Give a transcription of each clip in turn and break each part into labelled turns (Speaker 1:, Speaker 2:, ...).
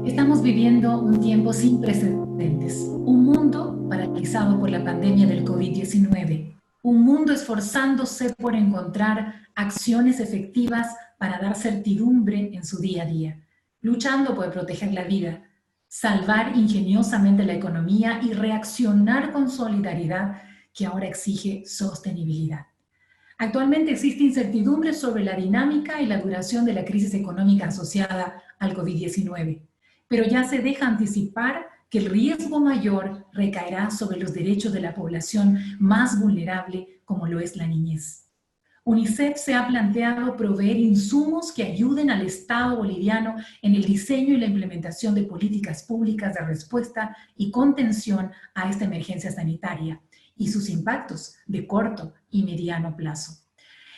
Speaker 1: Estamos viviendo un tiempo sin precedentes, un mundo paralizado por la pandemia del COVID-19, un mundo esforzándose por encontrar acciones efectivas para dar certidumbre en su día a día, luchando por proteger la vida, salvar ingeniosamente la economía y reaccionar con solidaridad que ahora exige sostenibilidad. Actualmente existe incertidumbre sobre la dinámica y la duración de la crisis económica asociada al COVID-19, pero ya se deja anticipar que el riesgo mayor recaerá sobre los derechos de la población más vulnerable, como lo es la niñez. UNICEF se ha planteado proveer insumos que ayuden al Estado boliviano en el diseño y la implementación de políticas públicas de respuesta y contención a esta emergencia sanitaria y sus impactos de corto y mediano plazo.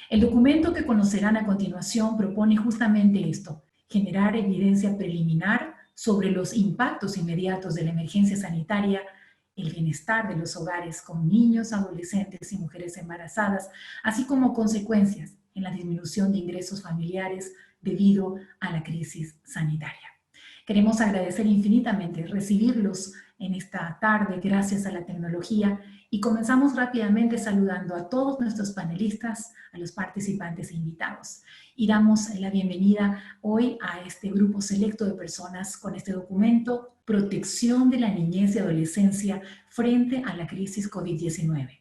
Speaker 1: El documento que conocerán a continuación propone justamente esto: generar evidencia preliminar sobre los impactos inmediatos de la emergencia sanitaria, el bienestar de los hogares con niños, adolescentes y mujeres embarazadas, así como consecuencias en la disminución de ingresos familiares debido a la crisis sanitaria. Queremos agradecer infinitamente recibirlos en esta tarde gracias a la tecnología y comenzamos rápidamente saludando a todos nuestros panelistas, a los participantes e invitados. Y damos la bienvenida hoy a este grupo selecto de personas con este documento: Protección de la niñez y adolescencia frente a la crisis COVID-19.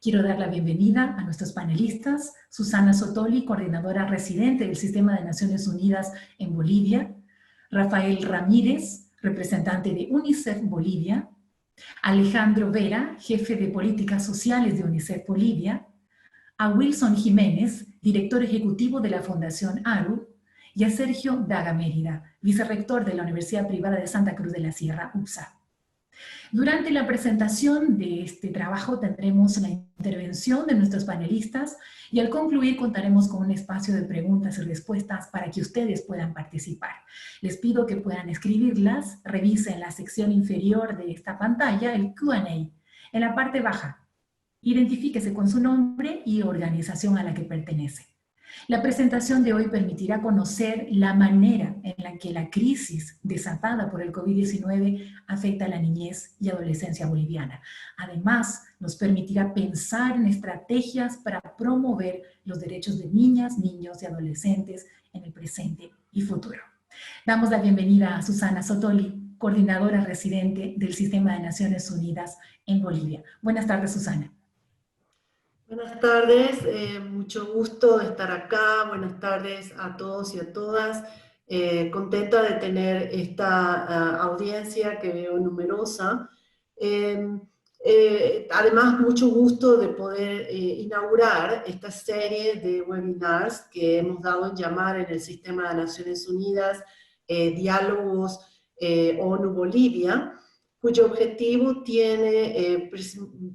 Speaker 1: Quiero dar la bienvenida a nuestros panelistas: Susana Sotoli, coordinadora residente del Sistema de Naciones Unidas en Bolivia; Rafael Ramírez, representante de UNICEF Bolivia; Alejandro Vera, jefe de políticas sociales de UNICEF Bolivia; a Wilson Jiménez, director ejecutivo de la Fundación ARU; y a Sergio Daga Mérida, vicerrector de la Universidad Privada de Santa Cruz de la Sierra, UPSA. Durante la presentación de este trabajo tendremos la intervención de nuestros panelistas y al concluir contaremos con un espacio de preguntas y respuestas para que ustedes puedan participar. Les pido que puedan escribirlas, revisen la sección inferior de esta pantalla, el Q&A, en la parte baja. Identifíquese con su nombre y organización a la que pertenece. La presentación de hoy permitirá conocer la manera en la que la crisis desatada por el COVID-19 afecta a la niñez y adolescencia boliviana. Además, nos permitirá pensar en estrategias para promover los derechos de niñas, niños y adolescentes en el presente y futuro. Damos la bienvenida a Susana Sotoli, coordinadora residente del Sistema de Naciones Unidas en Bolivia. Buenas tardes, Susana.
Speaker 2: Buenas tardes, mucho gusto de estar acá. Buenas tardes a todos y a todas. Contenta de tener esta audiencia que veo numerosa. Además, mucho gusto de poder inaugurar esta serie de webinars que hemos dado en llamar en el Sistema de Naciones Unidas Diálogos ONU-Bolivia, cuyo objetivo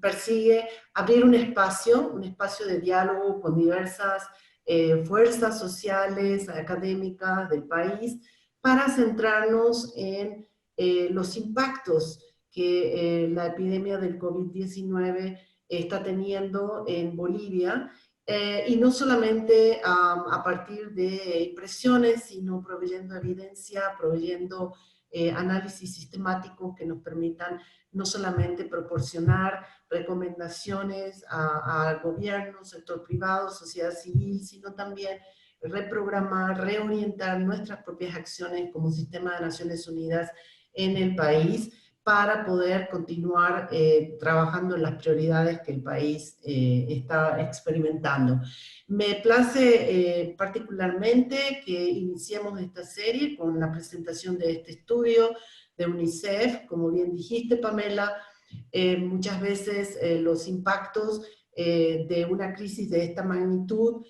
Speaker 2: persigue abrir un espacio de diálogo con diversas fuerzas sociales, académicas del país, para centrarnos en los impactos que la epidemia del COVID-19 está teniendo en Bolivia, y no solamente a partir de impresiones, sino proveyendo evidencia, proveyendo análisis sistemáticos que nos permitan no solamente proporcionar recomendaciones al gobierno, sector privado, sociedad civil, sino también reprogramar, reorientar nuestras propias acciones como Sistema de Naciones Unidas en el país para poder continuar trabajando en las prioridades que el país está experimentando. Me place particularmente que iniciemos esta serie con la presentación de este estudio de UNICEF. Como bien dijiste, Pamela, muchas veces los impactos de una crisis de esta magnitud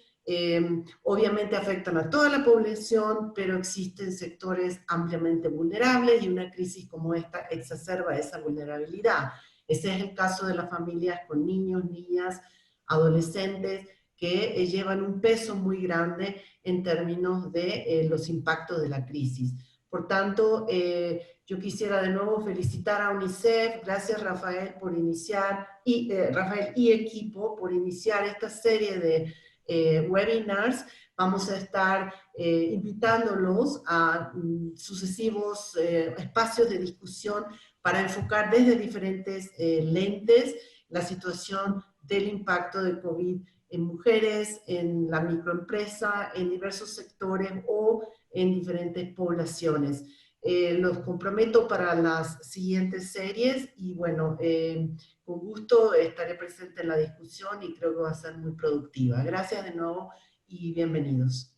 Speaker 2: obviamente afectan a toda la población, pero existen sectores ampliamente vulnerables y una crisis como esta exacerba esa vulnerabilidad. Ese es el caso de las familias con niños, niñas, adolescentes, que llevan un peso muy grande en términos de los impactos de la crisis. Por tanto, yo quisiera de nuevo felicitar a UNICEF, gracias Rafael por iniciar, Rafael y equipo por iniciar esta serie de webinars. Vamos a estar invitándolos a sucesivos espacios de discusión para enfocar desde diferentes lentes la situación del impacto del COVID en mujeres, en la microempresa, en diversos sectores o en diferentes poblaciones. Los comprometo para las siguientes series y bueno, con gusto estaré presente en la discusión y creo que va a ser muy productiva. Gracias de nuevo y bienvenidos.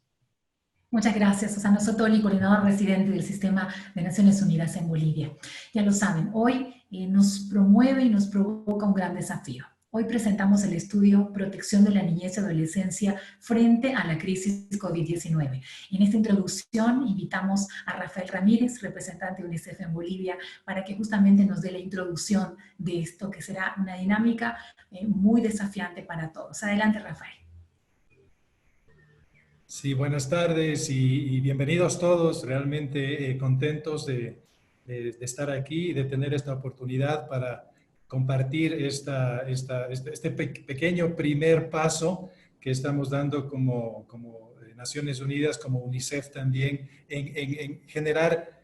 Speaker 1: Muchas gracias, Susana Sotoli, coordinadora residente del Sistema de Naciones Unidas en Bolivia. Ya lo saben, hoy nos promueve y nos provoca un gran desafío. Hoy presentamos el estudio Protección de la Niñez y Adolescencia frente a la crisis COVID-19. En esta introducción invitamos a Rafael Ramírez, representante de UNICEF en Bolivia, para que justamente nos dé la introducción de esto, que será una dinámica muy desafiante para todos. Adelante, Rafael.
Speaker 3: Sí, buenas tardes y bienvenidos todos. Realmente contentos de estar aquí y de tener esta oportunidad para compartir este pequeño primer paso que estamos dando como Naciones Unidas, como UNICEF también, en generar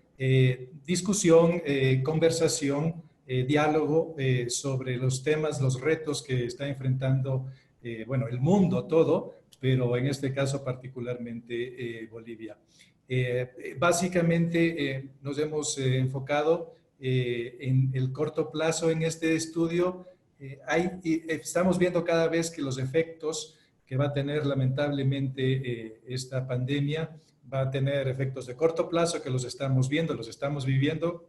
Speaker 3: discusión, conversación, diálogo sobre los temas, los retos que está enfrentando bueno, el mundo todo, pero en este caso particularmente Bolivia. Básicamente nos hemos enfocado en el corto plazo en este estudio. Estamos viendo cada vez que los efectos que va a tener lamentablemente esta pandemia va a tener efectos de corto plazo que los estamos viendo, los estamos viviendo.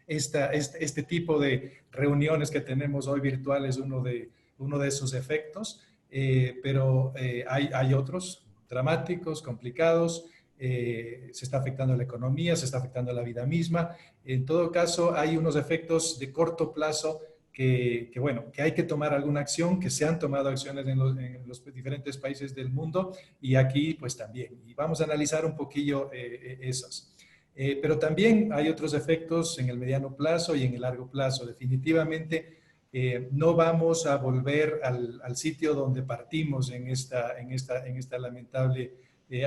Speaker 3: Este tipo de reuniones que tenemos hoy virtuales, uno de esos efectos. Pero hay otros dramáticos, complicados, se está afectando la economía, se está afectando la vida misma. En todo caso, hay unos efectos de corto plazo bueno, que hay que tomar alguna acción, que se han tomado acciones en los diferentes países del mundo y aquí pues también. Y vamos a analizar un poquillo esas. Pero también hay otros efectos en el mediano plazo y en el largo plazo. Definitivamente no vamos a volver al sitio donde partimos en esta lamentable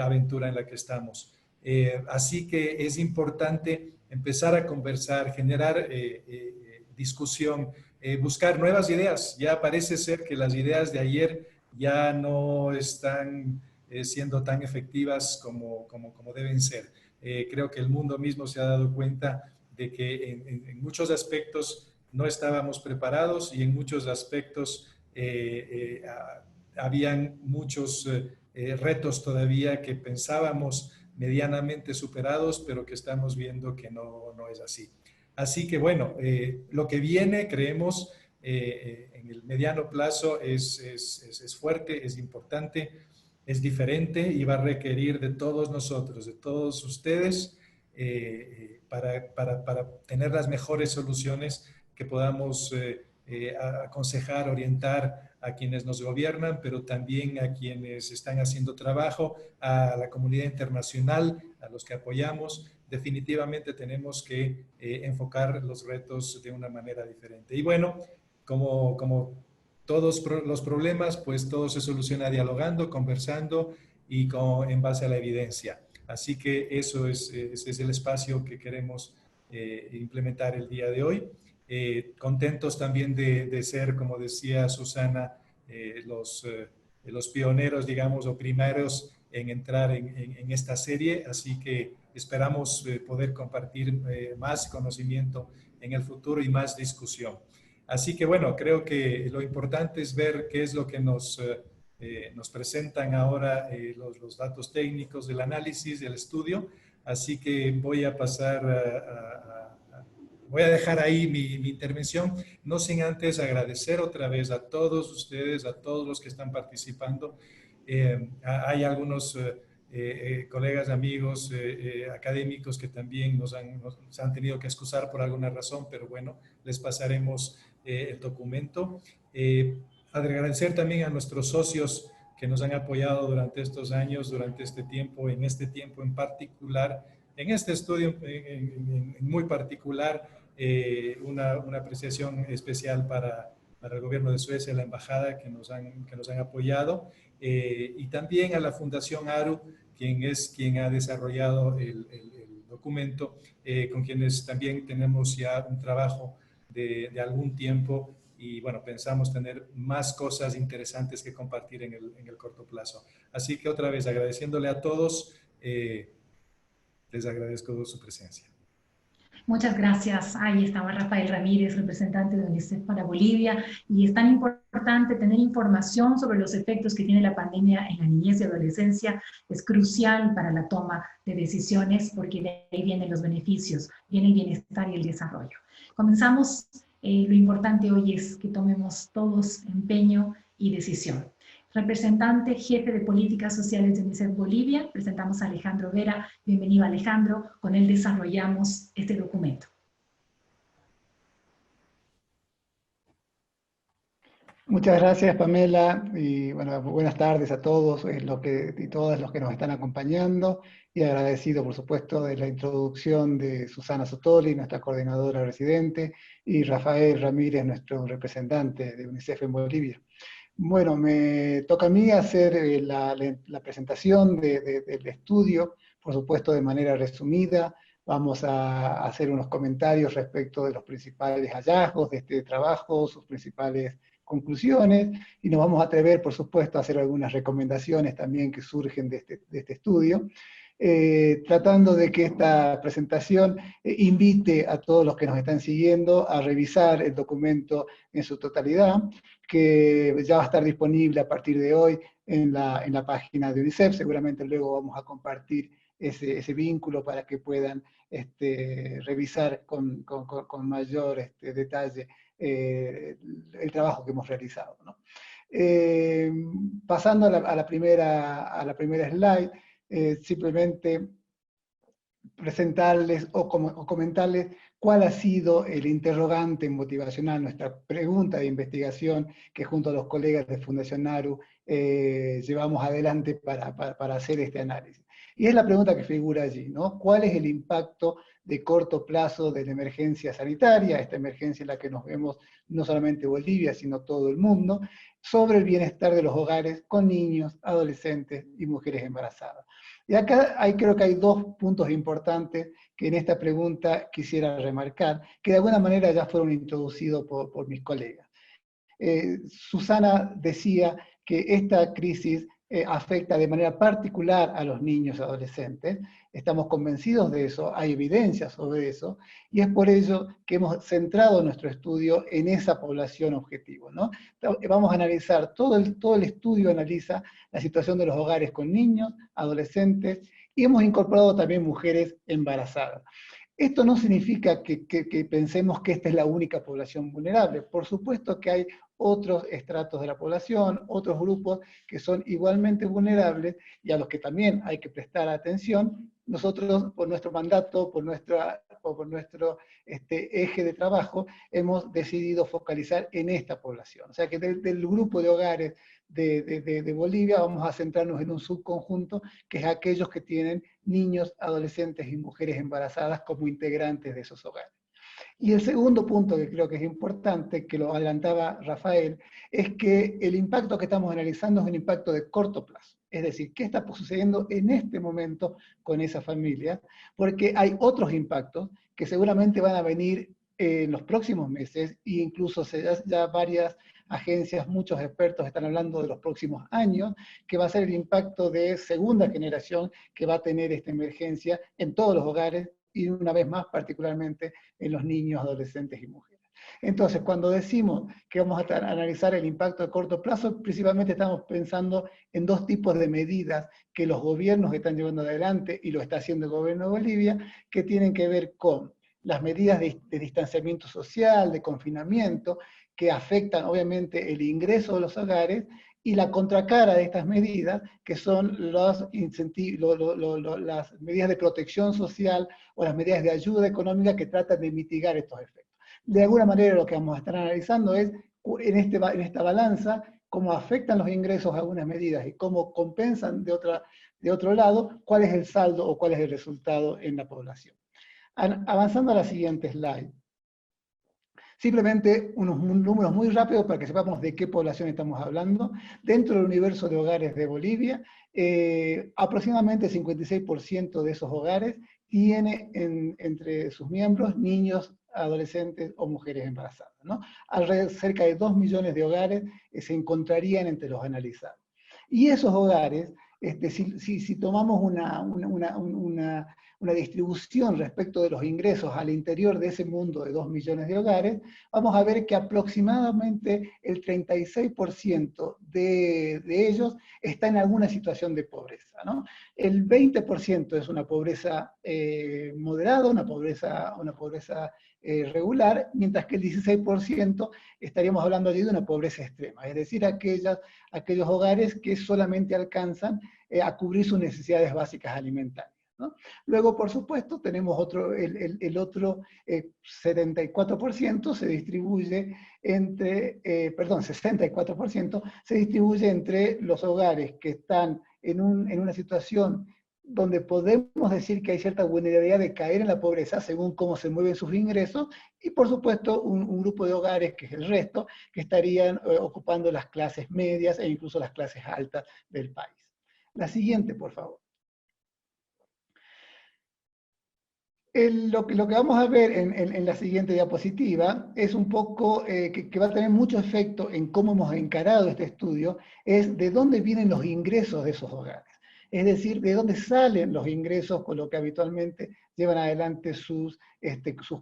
Speaker 3: aventura en la que estamos. Así que es importante empezar a conversar, generar discusión, buscar nuevas ideas. Ya parece ser que las ideas de ayer ya no están siendo tan efectivas como deben ser. Creo que el mundo mismo se ha dado cuenta de que en muchos aspectos no estábamos preparados y en muchos aspectos habían muchos retos todavía que pensábamos medianamente superados, pero que estamos viendo que no es así. Así que bueno, lo que viene, creemos, en el mediano plazo es fuerte, es importante, es diferente y va a requerir de todos nosotros, de todos ustedes, para tener las mejores soluciones que podamos aconsejar, orientar a quienes nos gobiernan, pero también a quienes están haciendo trabajo, a la comunidad internacional, a los que apoyamos. Definitivamente tenemos que enfocar los retos de una manera diferente. Y bueno, como todos los problemas, pues todo se soluciona dialogando, conversando y en base a la evidencia. Así que ese es el espacio que queremos implementar el día de hoy. Contentos también de ser, como decía Susana, los pioneros, digamos, o primeros en entrar en esta serie. Así que esperamos poder compartir más conocimiento en el futuro y más discusión. Así que bueno, creo que lo importante es ver qué es lo que nos presentan ahora los datos técnicos del análisis, del estudio. Así que voy a pasar voy a dejar ahí mi intervención, no sin antes agradecer otra vez a todos ustedes, a todos los que están participando. Hay algunos colegas, amigos, académicos que también nos han tenido que excusar por alguna razón, pero bueno, les pasaremos el documento. Agradecer también a nuestros socios que nos han apoyado durante estos años, durante este tiempo en particular, en este estudio en muy particular. Una apreciación especial para el gobierno de Suecia, la embajada que nos han apoyado, y también a la Fundación ARU, quien ha desarrollado el documento, con quienes también tenemos ya un trabajo de algún tiempo y bueno, pensamos tener más cosas interesantes que compartir en el corto plazo. Así que otra vez agradeciéndole a todos, les agradezco su presencia.
Speaker 1: Muchas gracias. Ahí estaba Rafael Ramírez, representante de UNICEF para Bolivia, y es tan importante tener información sobre los efectos que tiene la pandemia en la niñez y adolescencia. Es crucial para la toma de decisiones porque de ahí vienen los beneficios, viene el bienestar y el desarrollo. Comenzamos. Lo importante hoy es que tomemos todos empeño y decisión. Representante jefe de políticas sociales de UNICEF Bolivia, presentamos a Alejandro Vera. Bienvenido, Alejandro. Con él desarrollamos este documento.
Speaker 4: Muchas gracias, Pamela, y bueno, buenas tardes a todos y todas los que nos están acompañando, y agradecido, por supuesto, de la introducción de Susana Sotoli, nuestra coordinadora residente, y Rafael Ramírez, nuestro representante de UNICEF en Bolivia. Bueno, me toca a mí hacer la presentación del estudio, por supuesto de manera resumida. Vamos a hacer unos comentarios respecto de los principales hallazgos de este trabajo, sus principales conclusiones, y nos vamos a atrever, por supuesto, a hacer algunas recomendaciones también que surgen de este estudio, tratando de que esta presentación invite a todos los que nos están siguiendo a revisar el documento en su totalidad, que ya va a estar disponible a partir de hoy en la página de UNICEF. Seguramente luego vamos a compartir ese vínculo para que puedan revisar con mayor detalle el trabajo que hemos realizado, ¿no? Pasando a la primera slide, simplemente presentarles o comentarles cuál ha sido el interrogante motivacional, nuestra pregunta de investigación que junto a los colegas de Fundación ARU llevamos adelante para hacer este análisis. Y es la pregunta que figura allí, ¿no? ¿Cuál es el impacto de corto plazo de la emergencia sanitaria, esta emergencia en la que nos vemos no solamente Bolivia, sino todo el mundo, sobre el bienestar de los hogares con niños, adolescentes y mujeres embarazadas? Y acá creo que hay dos puntos importantes que en esta pregunta quisiera remarcar, que de alguna manera ya fueron introducidos por mis colegas. Susana decía que esta crisis afecta de manera particular a los niños y adolescentes. Estamos convencidos de eso, hay evidencia sobre eso, y es por ello que hemos centrado nuestro estudio en esa población objetivo, ¿no? Vamos a analizar, todo el estudio analiza la situación de los hogares con niños, adolescentes, y hemos incorporado también mujeres embarazadas. Esto no significa que pensemos que esta es la única población vulnerable. Por supuesto que hay otros estratos de la población, otros grupos que son igualmente vulnerables y a los que también hay que prestar atención. Nosotros, por nuestro mandato, por nuestro eje de trabajo, hemos decidido focalizar en esta población. O sea que del grupo de hogares de Bolivia vamos a centrarnos en un subconjunto, que es aquellos que tienen niños, adolescentes y mujeres embarazadas como integrantes de esos hogares. Y el segundo punto que creo que es importante, que lo adelantaba Rafael, es que el impacto que estamos analizando es un impacto de corto plazo. Es decir, ¿qué está sucediendo en este momento con esa familia? Porque hay otros impactos que seguramente van a venir en los próximos meses, e incluso ya varias agencias, muchos expertos están hablando de los próximos años, que va a ser el impacto de segunda generación que va a tener esta emergencia en todos los hogares, y una vez más particularmente en los niños, adolescentes y mujeres. Entonces, cuando decimos que vamos a analizar el impacto de corto plazo, principalmente estamos pensando en dos tipos de medidas que los gobiernos están llevando adelante, y lo está haciendo el gobierno de Bolivia, que tienen que ver con las medidas de distanciamiento social, de confinamiento, que afectan obviamente el ingreso de los hogares, y la contracara de estas medidas, que son las medidas de protección social o las medidas de ayuda económica que tratan de mitigar estos efectos. De alguna manera lo que vamos a estar analizando es, en esta balanza, cómo afectan los ingresos a algunas medidas y cómo compensan de otro lado, cuál es el saldo o cuál es el resultado en la población. Avanzando a la siguiente slide. Simplemente unos números muy rápidos para que sepamos de qué población estamos hablando. Dentro del universo de hogares de Bolivia, aproximadamente 56% de esos hogares tiene entre sus miembros niños, adolescentes o mujeres embarazadas, ¿no? Alrededor, cerca de 2 millones de hogares se encontrarían entre los analizados. Y esos hogares, si tomamos una distribución respecto de los ingresos al interior de ese mundo de 2 millones de hogares, vamos a ver que aproximadamente el 36% de ellos está en alguna situación de pobreza, ¿no? El 20% es una pobreza moderada, una pobreza regular, mientras que el 16% estaríamos hablando allí de una pobreza extrema, es decir, aquellos hogares que solamente alcanzan a cubrir sus necesidades básicas alimentarias, ¿no? Luego, por supuesto, tenemos el otro 74% se distribuye entre, 64% se distribuye entre los hogares que están en una situación donde podemos decir que hay cierta vulnerabilidad de caer en la pobreza según cómo se mueven sus ingresos, y por supuesto un grupo de hogares, que es el resto, que estarían ocupando las clases medias e incluso las clases altas del país. La siguiente, por favor. Lo que vamos a ver en la siguiente diapositiva es un poco, que va a tener mucho efecto en cómo hemos encarado este estudio, es de dónde vienen los ingresos de esos hogares. Es decir, de dónde salen los ingresos con lo que habitualmente llevan adelante sus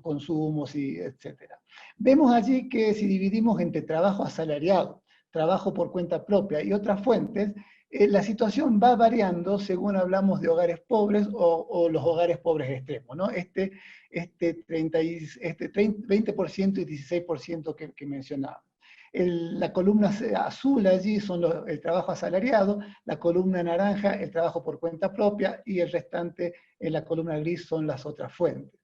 Speaker 4: consumos, etc. Vemos allí que si dividimos entre trabajo asalariado, trabajo por cuenta propia y otras fuentes, la situación va variando según hablamos de hogares pobres o los hogares pobres extremos, ¿no? 20% y 16% que mencionaba. La columna azul allí son el trabajo asalariado, la columna naranja el trabajo por cuenta propia, y el restante en la columna gris son las otras fuentes.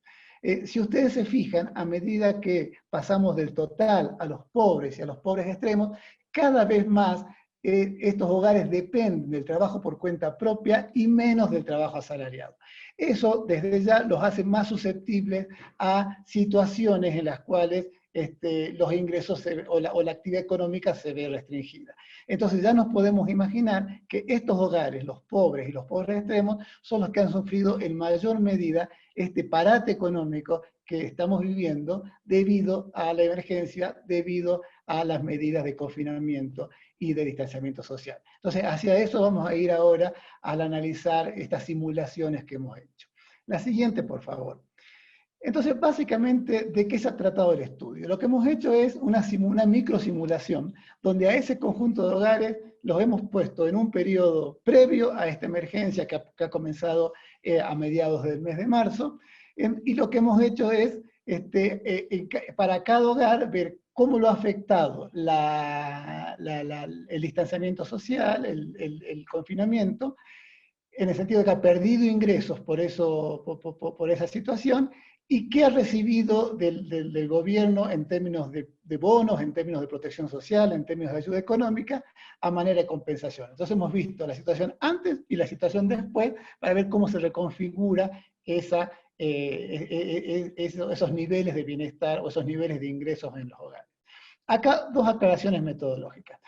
Speaker 4: Si ustedes se fijan, a medida que pasamos del total a los pobres y a los pobres extremos, cada vez más estos hogares dependen del trabajo por cuenta propia y menos del trabajo asalariado. Eso desde ya los hace más susceptibles a situaciones en las cuales los ingresos o la actividad económica se ve restringida. Entonces ya nos podemos imaginar que estos hogares, los pobres y los pobres extremos, son los que han sufrido en mayor medida este parate económico que estamos viviendo debido a la emergencia, debido a las medidas de confinamiento y de distanciamiento social. Entonces, hacia eso vamos a ir ahora al analizar estas simulaciones que hemos hecho. La siguiente, por favor. Entonces, básicamente, ¿de qué se ha tratado el estudio? Lo que hemos hecho es una microsimulación, donde a ese conjunto de hogares los hemos puesto en un periodo previo a esta emergencia que ha comenzado a mediados del mes de marzo, y lo que hemos hecho es, para cada hogar, ver cómo lo ha afectado el distanciamiento social, el confinamiento, en el sentido de que ha perdido ingresos por esa situación, y qué ha recibido del gobierno en términos de bonos, en términos de protección social, en términos de ayuda económica, a manera de compensación. Entonces hemos visto la situación antes y la situación después para ver cómo se reconfigura esos niveles de bienestar o esos niveles de ingresos en los hogares. Acá dos aclaraciones metodológicas.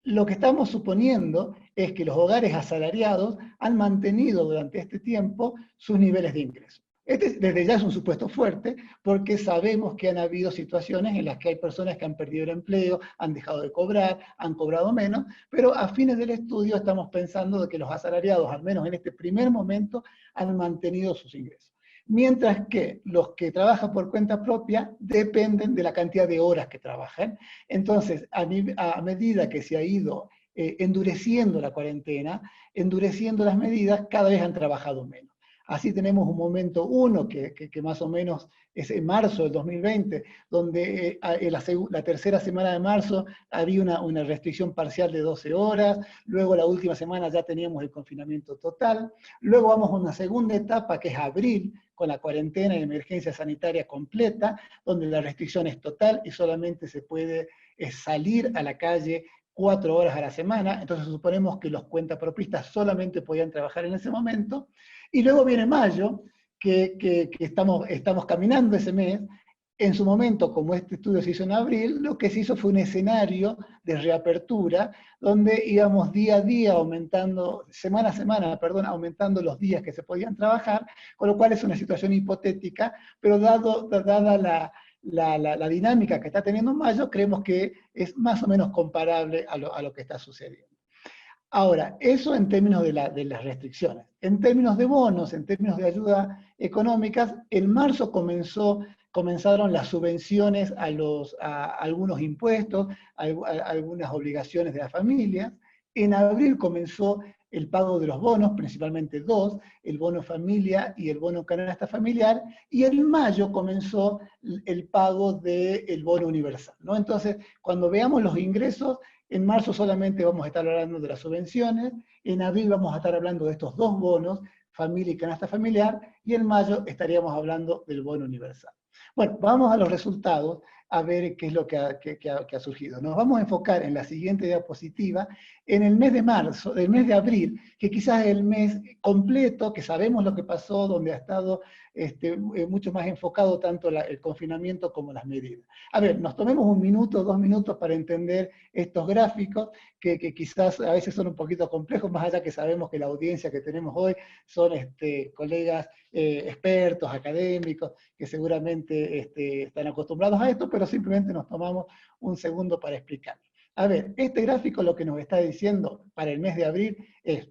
Speaker 4: Lo que estamos suponiendo es que los hogares asalariados han mantenido durante este tiempo sus niveles de ingreso. Desde ya es un supuesto fuerte, porque sabemos que han habido situaciones en las que hay personas que han perdido el empleo, han dejado de cobrar, han cobrado menos, pero a fines del estudio estamos pensando de que los asalariados, al menos en este primer momento, han mantenido sus ingresos. Mientras que los que trabajan por cuenta propia dependen de la cantidad de horas que trabajan. Entonces, a medida que se ha ido endureciendo la cuarentena, endureciendo las medidas, cada vez han trabajado menos. Así tenemos un momento 1, que más o menos es en marzo del 2020, donde la tercera semana de marzo había una restricción parcial de 12 horas, luego la última semana ya teníamos el confinamiento total, luego vamos a una segunda etapa que es abril, con la cuarentena y emergencia sanitaria completa, donde la restricción es total y solamente se puede salir a la calle 4 horas a la semana. Entonces suponemos que los cuentapropistas solamente podían trabajar en ese momento. Y luego viene mayo, que estamos caminando ese mes, En su momento, como este estudio se hizo en abril, lo que se hizo fue un escenario de reapertura, donde íbamos día a día aumentando, semana a semana, perdón, aumentando los días que se podían trabajar, con lo cual es una situación hipotética, pero dada la dinámica que está teniendo mayo, creemos que es más o menos comparable a lo que está sucediendo. Ahora, eso en términos de las restricciones. En términos de bonos, en términos de ayuda económicas, en marzo comenzaron las subvenciones a algunos impuestos, a algunas obligaciones de las familias. En abril comenzó el pago de los bonos, principalmente dos, el bono familia y el bono canasta familiar, y en mayo comenzó el pago del bono universal, ¿no? Entonces, cuando veamos los ingresos, en marzo solamente vamos a estar hablando de las subvenciones, en abril vamos a estar hablando de estos dos bonos, familia y canasta familiar, y en mayo estaríamos hablando del bono universal. Bueno, vamos a los resultados, a ver qué es lo que ha surgido. Nos vamos a enfocar en la siguiente diapositiva, en el mes de marzo, el mes de abril, que quizás es el mes completo, que sabemos lo que pasó, donde ha estado mucho más enfocado tanto el confinamiento como las medidas. A ver, nos tomemos 1 minuto, 2 minutos para entender estos gráficos, que quizás a veces son un poquito complejos, más allá que sabemos que la audiencia que tenemos hoy son colegas expertos, académicos, que seguramente están acostumbrados a esto, pero simplemente nos tomamos un segundo para explicar. A ver, este gráfico lo que nos está diciendo para el mes de abril es,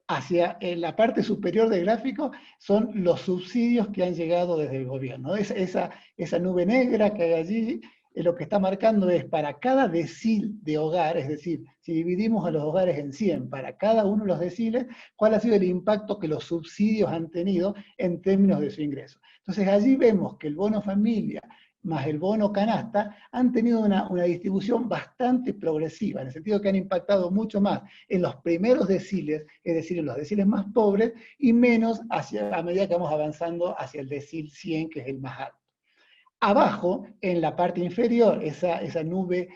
Speaker 4: hacia la parte superior del gráfico, son los subsidios que han llegado desde el gobierno. Esa nube negra que hay allí, lo que está marcando es para cada decil de hogar, es decir, si dividimos a los hogares en 100, para cada uno de los deciles, cuál ha sido el impacto que los subsidios han tenido en términos de su ingreso. Entonces allí vemos que el bono familia más el bono canasta han tenido una distribución bastante progresiva, en el sentido que han impactado mucho más en los primeros deciles, es decir, en los deciles más pobres, y menos a medida que vamos avanzando hacia el decil 100, que es el más alto. Abajo, en la parte inferior, esa nube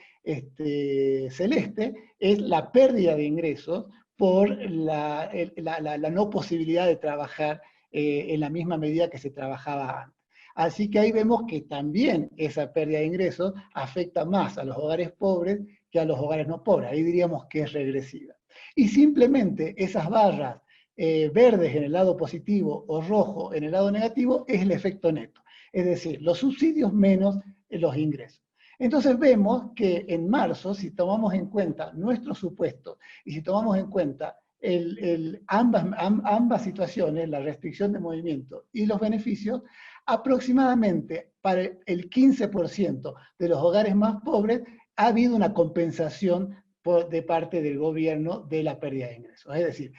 Speaker 4: celeste, es la pérdida de ingresos por la no posibilidad de trabajar en la misma medida que se trabajaba antes. Así que ahí vemos que también esa pérdida de ingresos afecta más a los hogares pobres que a los hogares no pobres. Ahí diríamos que es regresiva. Y simplemente esas barras verdes en el lado positivo o rojo en el lado negativo es el efecto neto. Es decir, los subsidios menos los ingresos. Entonces vemos que en marzo, si tomamos en cuenta nuestros supuestos y si tomamos en cuenta ambas situaciones, la restricción de movimiento y los beneficios, aproximadamente para el 15% de los hogares más pobres ha habido una compensación de parte del gobierno de la pérdida de ingresos. Es decir,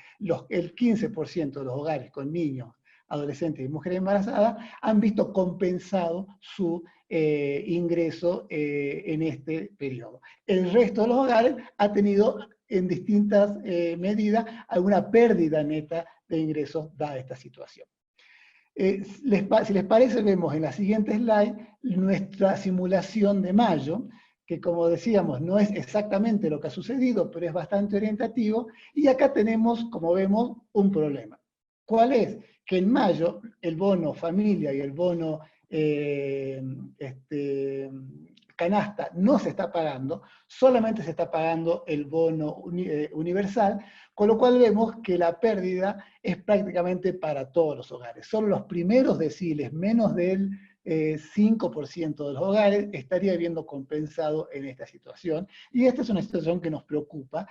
Speaker 4: el 15% de los hogares con niños, adolescentes y mujeres embarazadas han visto compensado su ingreso en este periodo. El resto de los hogares ha tenido en distintas medidas alguna pérdida neta de ingresos dada esta situación. Si les parece, vemos en la siguiente slide nuestra simulación de mayo, que como decíamos no es exactamente lo que ha sucedido, pero es bastante orientativo, y acá tenemos, como vemos, un problema. ¿Cuál es? Que en mayo el bono familia y el bono canasta no se está pagando, solamente se está pagando el bono universal, con lo cual vemos que la pérdida es prácticamente para todos los hogares. Solo los primeros deciles, menos del 5% de los hogares, estaría viendo compensado en esta situación. Y esta es una situación que nos preocupa,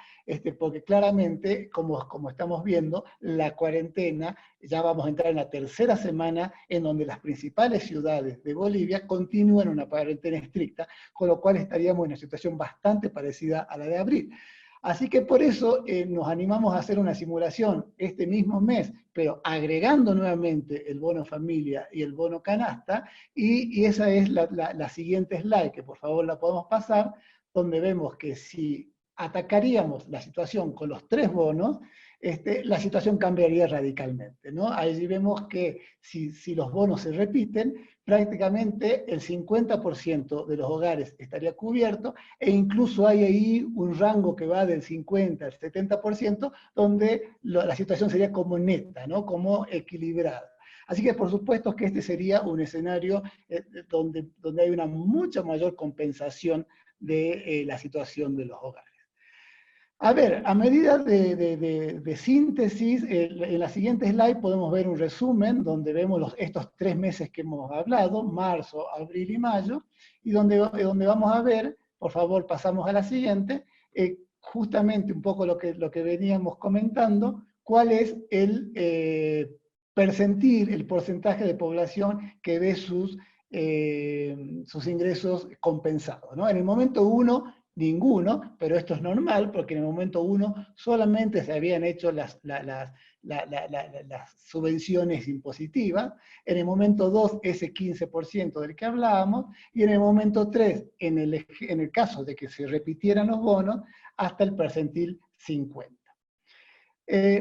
Speaker 4: porque claramente, como estamos viendo, la cuarentena, ya vamos a entrar en la tercera semana en donde las principales ciudades de Bolivia continúan una cuarentena estricta, con lo cual estaríamos en una situación bastante parecida a la de abril. Así que por eso nos animamos a hacer una simulación este mismo mes, pero agregando nuevamente el bono familia y el bono canasta, y esa es la siguiente slide, que por favor la podemos pasar, donde vemos que si atacaríamos la situación con los 3 bonos, la situación cambiaría radicalmente, ¿no? Ahí vemos que si los bonos se repiten, prácticamente el 50% de los hogares estaría cubierto, e incluso hay ahí un rango que va del 50 al 70%, donde la situación sería como neta, ¿no? Como equilibrada. Así que por supuesto que este sería un escenario donde hay una mucha mayor compensación de la situación de los hogares. A ver, a medida de síntesis, en la siguiente slide podemos ver un resumen donde vemos estos 3 meses que hemos hablado, marzo, abril y mayo, y donde vamos a ver, por favor pasamos a la siguiente, justamente un poco lo que veníamos comentando, cuál es el percentil, el porcentaje de población que ve sus ingresos compensados, ¿no? En el momento 1, ninguno, pero esto es normal porque en el momento 1 solamente se habían hecho las subvenciones impositivas, en el momento 2 ese 15% del que hablábamos, y en el momento 3, en el caso de que se repitieran los bonos, hasta el percentil 50.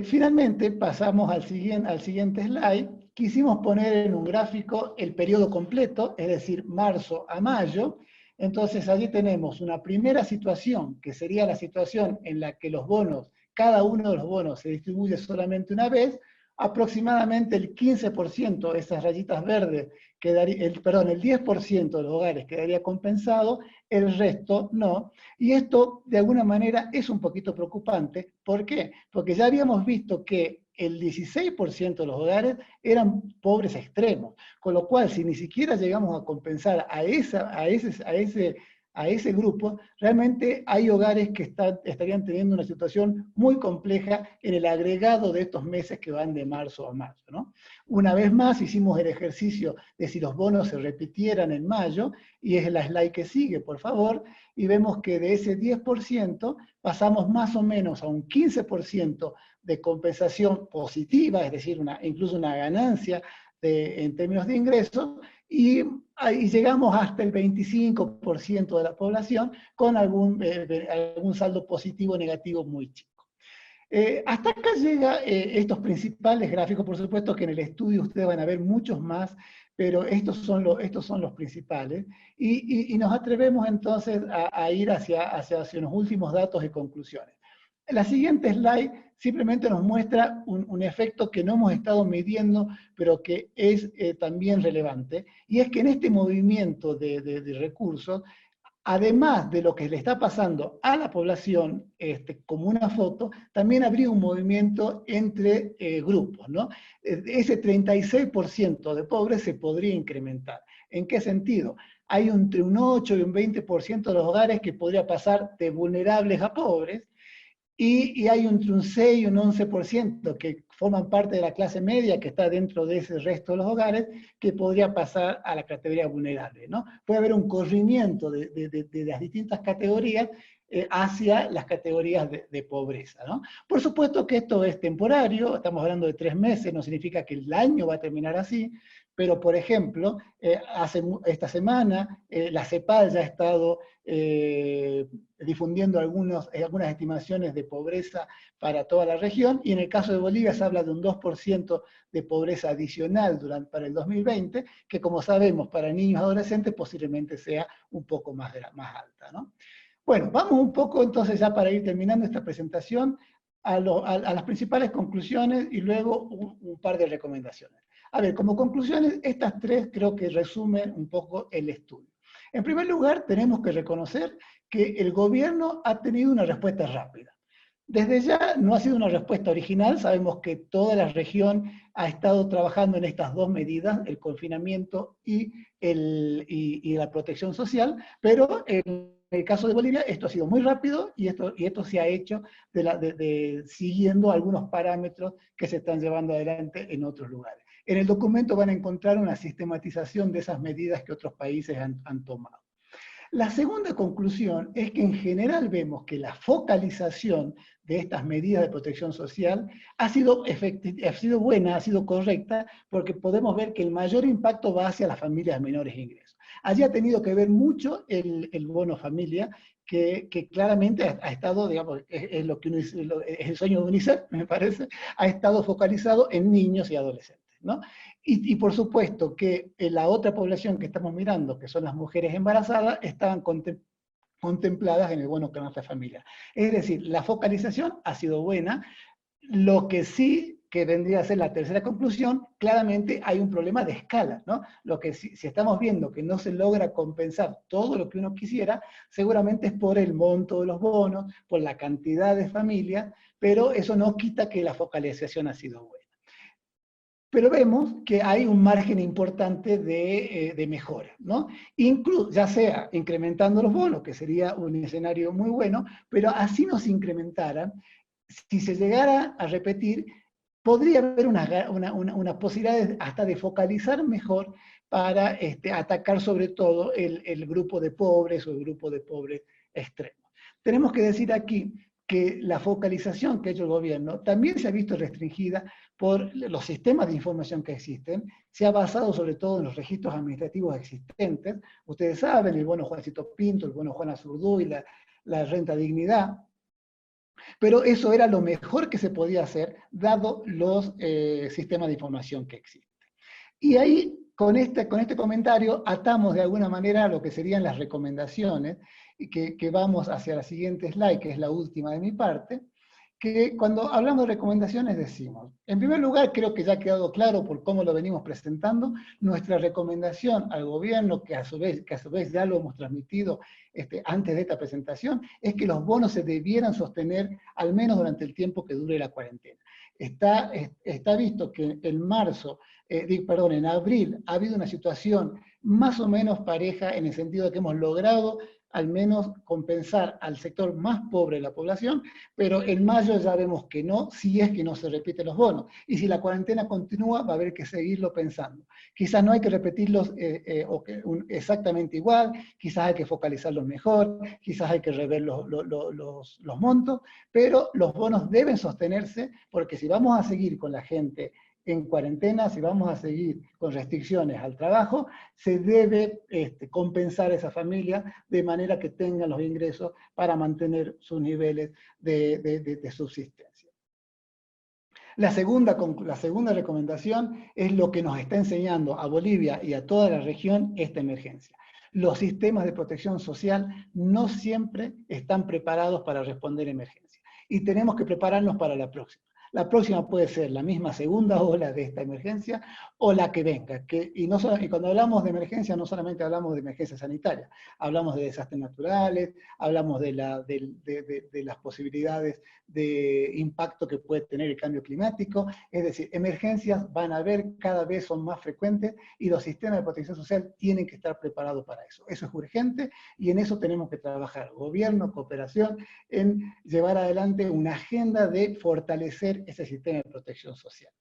Speaker 4: Finalmente, pasamos al siguiente slide. Quisimos poner en un gráfico el periodo completo, es decir, marzo a mayo. Entonces allí tenemos una primera situación, que sería la situación en la que los bonos, cada uno de los bonos se distribuye solamente una vez, aproximadamente el 15%, esas rayitas verdes, el 10% de los hogares quedaría compensado, el resto no. Y esto, de alguna manera, es un poquito preocupante. ¿Por qué? Porque ya habíamos visto que el 16% de los hogares eran pobres extremos, con lo cual, si ni siquiera llegamos a compensar a ese grupo, realmente hay hogares que estarían teniendo una situación muy compleja en el agregado de estos meses que van de marzo a mayo, ¿no? Una vez más hicimos el ejercicio de si los bonos se repitieran en mayo, y es la slide que sigue, por favor, y vemos que de ese 10% pasamos más o menos a un 15% de compensación positiva, es decir, incluso una ganancia en términos de ingresos, y llegamos hasta el 25% de la población con algún saldo positivo o negativo muy chico. Hasta acá llega estos principales gráficos, por supuesto que en el estudio ustedes van a ver muchos más, pero estos son los principales, y nos atrevemos entonces a ir hacia los últimos datos y conclusiones. La siguiente slide simplemente nos muestra un efecto que no hemos estado midiendo, pero que es también relevante, y es que en este movimiento de recursos, además de lo que le está pasando a la población, como una foto, también habría un movimiento entre grupos, ¿no? Ese 36% de pobres se podría incrementar. ¿En qué sentido? Hay entre un 8 y un 20% de los hogares que podría pasar de vulnerables a pobres, y hay entre un 6 y un 11% que forman parte de la clase media que está dentro de ese resto de los hogares, que podría pasar a la categoría vulnerable, ¿no? Puede haber un corrimiento de las distintas categorías hacia las categorías de pobreza, ¿no? Por supuesto que esto es temporario, estamos hablando de 3 meses, no significa que el año va a terminar así, pero por ejemplo, esta semana la CEPAL ya ha estado difundiendo algunas estimaciones de pobreza para toda la región, y en el caso de Bolivia se habla de un 2% de pobreza adicional para el 2020, que como sabemos para niños y adolescentes posiblemente sea un poco más alta, ¿no? Bueno, vamos un poco entonces ya para ir terminando esta presentación a las principales conclusiones y luego un par de recomendaciones. A ver, como conclusiones, estas 3 creo que resumen un poco el estudio. En primer lugar, tenemos que reconocer que el gobierno ha tenido una respuesta rápida. Desde ya no ha sido una respuesta original, sabemos que toda la región ha estado trabajando en estas 2 medidas, el confinamiento y la protección social, pero en el caso de Bolivia esto ha sido muy rápido, y esto se ha hecho siguiendo algunos parámetros que se están llevando adelante en otros lugares. En el documento van a encontrar una sistematización de esas medidas que otros países han tomado. La segunda conclusión es que en general vemos que la focalización de estas medidas de protección social ha sido buena, ha sido correcta, porque podemos ver que el mayor impacto va hacia las familias de menores ingresos. Allí ha tenido que ver mucho el bono familia, que claramente ha estado, digamos, es el sueño de UNICEF, me parece, ha estado focalizado en niños y adolescentes, ¿no? Y por supuesto que la otra población que estamos mirando, que son las mujeres embarazadas, estaban contempladas en el bono canasta familiar. Es decir, la focalización ha sido buena. Lo que sí que vendría a ser la tercera conclusión, claramente hay un problema de escala, ¿no? Lo que si estamos viendo que no se logra compensar todo lo que uno quisiera, seguramente es por el monto de los bonos, por la cantidad de familias, pero eso no quita que la focalización ha sido buena. Pero vemos que hay un margen importante de mejora, ¿no? Ya sea incrementando los bonos, que sería un escenario muy bueno, pero así no se incrementaran, si se llegara a repetir, podría haber una posibilidad hasta de focalizar mejor para atacar sobre todo el grupo de pobres o el grupo de pobres extremos. Tenemos que decir aquí que la focalización que ha hecho el gobierno también se ha visto restringida por los sistemas de información que existen, se ha basado sobre todo en los registros administrativos existentes. Ustedes saben, el bono Juancito Pinto, el bono Juana Zurduy, la renta dignidad, pero eso era lo mejor que se podía hacer, dado los sistemas de información que existen. Y ahí, con este comentario, atamos de alguna manera lo que serían las recomendaciones, que vamos hacia la siguiente slide, que es la última de mi parte, que cuando hablamos de recomendaciones decimos, en primer lugar, creo que ya ha quedado claro por cómo lo venimos presentando, nuestra recomendación al gobierno, que a su vez ya lo hemos transmitido antes de esta presentación, es que los bonos se debieran sostener al menos durante el tiempo que dure la cuarentena. Está visto que en abril ha habido una situación más o menos pareja en el sentido de que hemos logrado al menos compensar al sector más pobre de la población, pero en mayo ya vemos que no, si es que no se repiten los bonos. Y si la cuarentena continúa, va a haber que seguirlo pensando. Quizás no hay que repetirlos exactamente igual, quizás hay que focalizarlos mejor, quizás hay que rever los montos, pero los bonos deben sostenerse, porque si vamos a seguir con la gente en cuarentena, si vamos a seguir con restricciones al trabajo, se debe compensar a esa familia de manera que tengan los ingresos para mantener sus niveles de subsistencia. La segunda recomendación es lo que nos está enseñando a Bolivia y a toda la región esta emergencia. Los sistemas de protección social no siempre están preparados para responder emergencias y tenemos que prepararnos para la próxima. La próxima puede ser la misma segunda ola de esta emergencia o la que venga. Y cuando hablamos de emergencia, no solamente hablamos de emergencia sanitaria, hablamos de desastres naturales, hablamos de las posibilidades de impacto que puede tener el cambio climático. Es decir, emergencias van a haber, cada vez son más frecuentes y los sistemas de protección social tienen que estar preparados para eso. Eso es urgente y en eso tenemos que trabajar, gobierno, cooperación, en llevar adelante una agenda de fortalecer ese sistema de protección social.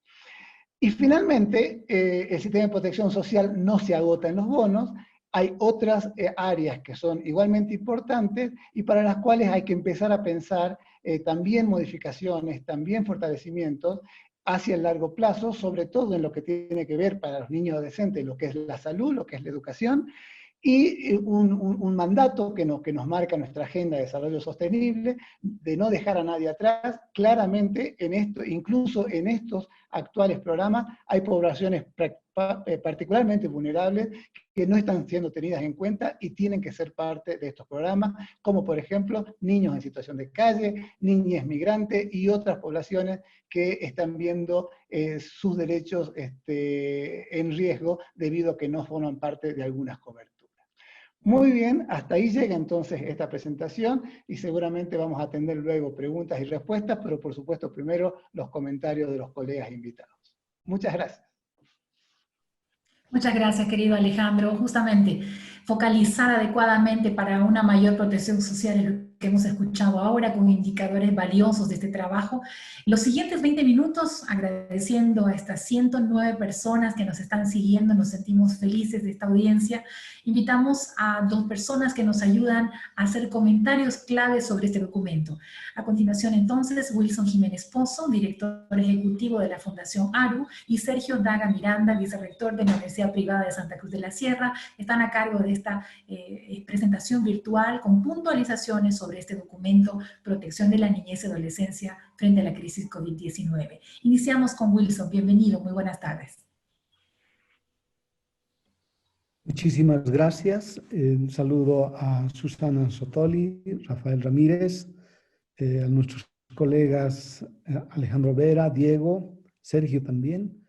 Speaker 4: Y finalmente, el sistema de protección social no se agota en los bonos, hay otras áreas que son igualmente importantes y para las cuales hay que empezar a pensar también modificaciones, también fortalecimientos hacia el largo plazo, sobre todo en lo que tiene que ver para los niños adolescentes, lo que es la salud, lo que es la educación, y un mandato que nos marca nuestra agenda de desarrollo sostenible, de no dejar a nadie atrás. Claramente, incluso en estos actuales programas, hay poblaciones particularmente vulnerables que no están siendo tenidas en cuenta y tienen que ser parte de estos programas, como por ejemplo niños en situación de calle, niñez migrante y otras poblaciones que están viendo sus derechos en riesgo debido a que no forman parte de algunas coberturas. Muy bien, hasta ahí llega entonces esta presentación y seguramente vamos a atender luego preguntas y respuestas, pero por supuesto primero los comentarios de los colegas invitados. Muchas gracias.
Speaker 1: Muchas gracias, querido Alejandro. Justamente, focalizar adecuadamente para una mayor protección social es lo que hemos escuchado ahora con indicadores valiosos de este trabajo. Los siguientes 20 minutos, agradeciendo a estas 109 personas que nos están siguiendo, nos sentimos felices de esta audiencia. Invitamos a 2 personas que nos ayudan a hacer comentarios claves sobre este documento. A continuación, entonces, Wilson Jiménez Pozo, director ejecutivo de la Fundación ARU, y Sergio Daga Miranda, vicerrector de la Universidad Privada de Santa Cruz de la Sierra, están a cargo de esta presentación virtual con puntualizaciones sobre este documento, Protección de la Niñez y Adolescencia frente a la crisis COVID-19. Iniciamos con Wilson. Bienvenido, muy buenas tardes.
Speaker 5: Muchísimas gracias. Un saludo a Susana Sotoli, Rafael Ramírez, a nuestros colegas Alejandro Vera, Diego, Sergio también.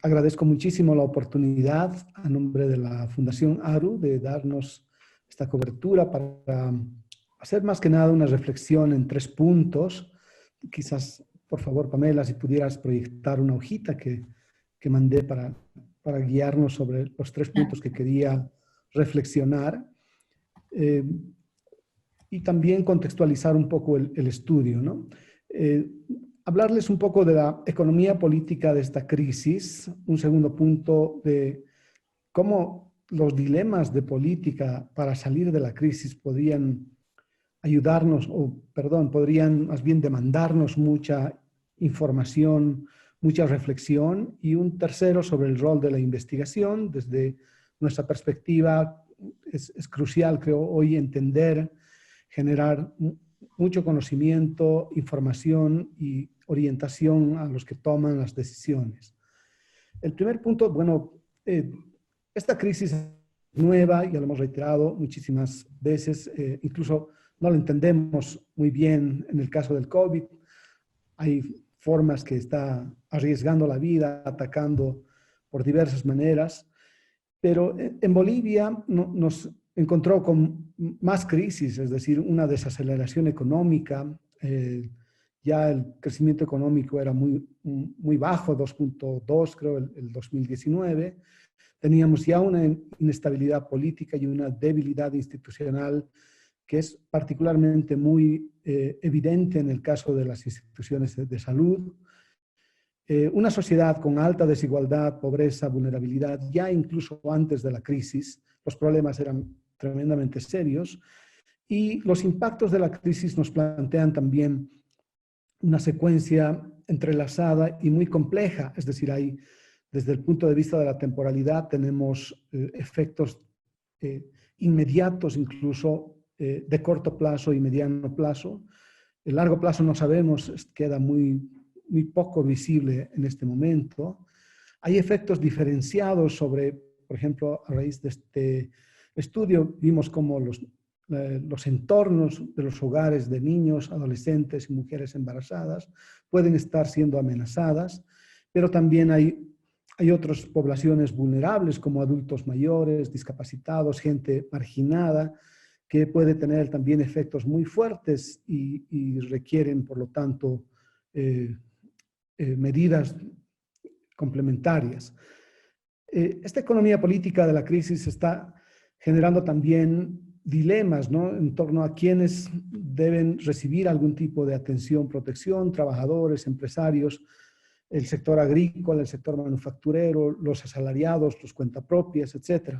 Speaker 5: Agradezco muchísimo la oportunidad a nombre de la Fundación ARU de darnos esta cobertura para hacer más que nada una reflexión en 3 puntos. Quizás, por favor, Pamela, si pudieras proyectar una hojita que mandé para guiarnos sobre los 3 puntos que quería reflexionar. Y también contextualizar un poco el estudio, ¿no? Hablarles un poco de la economía política de esta crisis, un segundo punto de cómo los dilemas de política para salir de la crisis podrían ayudarnos, podrían más bien demandarnos mucha información, mucha reflexión, y un tercero sobre el rol de la investigación. Desde nuestra perspectiva es crucial, creo, hoy entender, generar mucho conocimiento, información y orientación a los que toman las decisiones. El primer punto, bueno, esta crisis es nueva, ya lo hemos reiterado muchísimas veces, incluso no lo entendemos muy bien en el caso del COVID. Hay formas que está arriesgando la vida, atacando por diversas maneras, pero en Bolivia nos encontró con más crisis, es decir, una desaceleración económica. Ya el crecimiento económico era muy bajo, 2.2 creo el 2019. Teníamos ya una inestabilidad política y una debilidad institucional que es particularmente muy evidente en el caso de las instituciones de salud. Una sociedad con alta desigualdad, pobreza, vulnerabilidad, ya incluso antes de la crisis, los problemas eran tremendamente serios, y los impactos de la crisis nos plantean también una secuencia entrelazada y muy compleja, es decir, desde el punto de vista de la temporalidad tenemos efectos inmediatos, incluso de corto plazo y mediano plazo. El largo plazo no sabemos, queda muy poco visible en este momento. Hay efectos diferenciados sobre, por ejemplo, a raíz de este estudio, vimos cómo los entornos de los hogares de niños, adolescentes y mujeres embarazadas pueden estar siendo amenazadas, pero también hay otras poblaciones vulnerables como adultos mayores, discapacitados, gente marginada, que puede tener también efectos muy fuertes y requieren, por lo tanto, medidas complementarias. Esta economía política de la crisis está generando también dilemas, ¿no?, en torno a quienes deben recibir algún tipo de atención, protección, trabajadores, empresarios, el sector agrícola, el sector manufacturero, los asalariados, los cuentapropias, etc.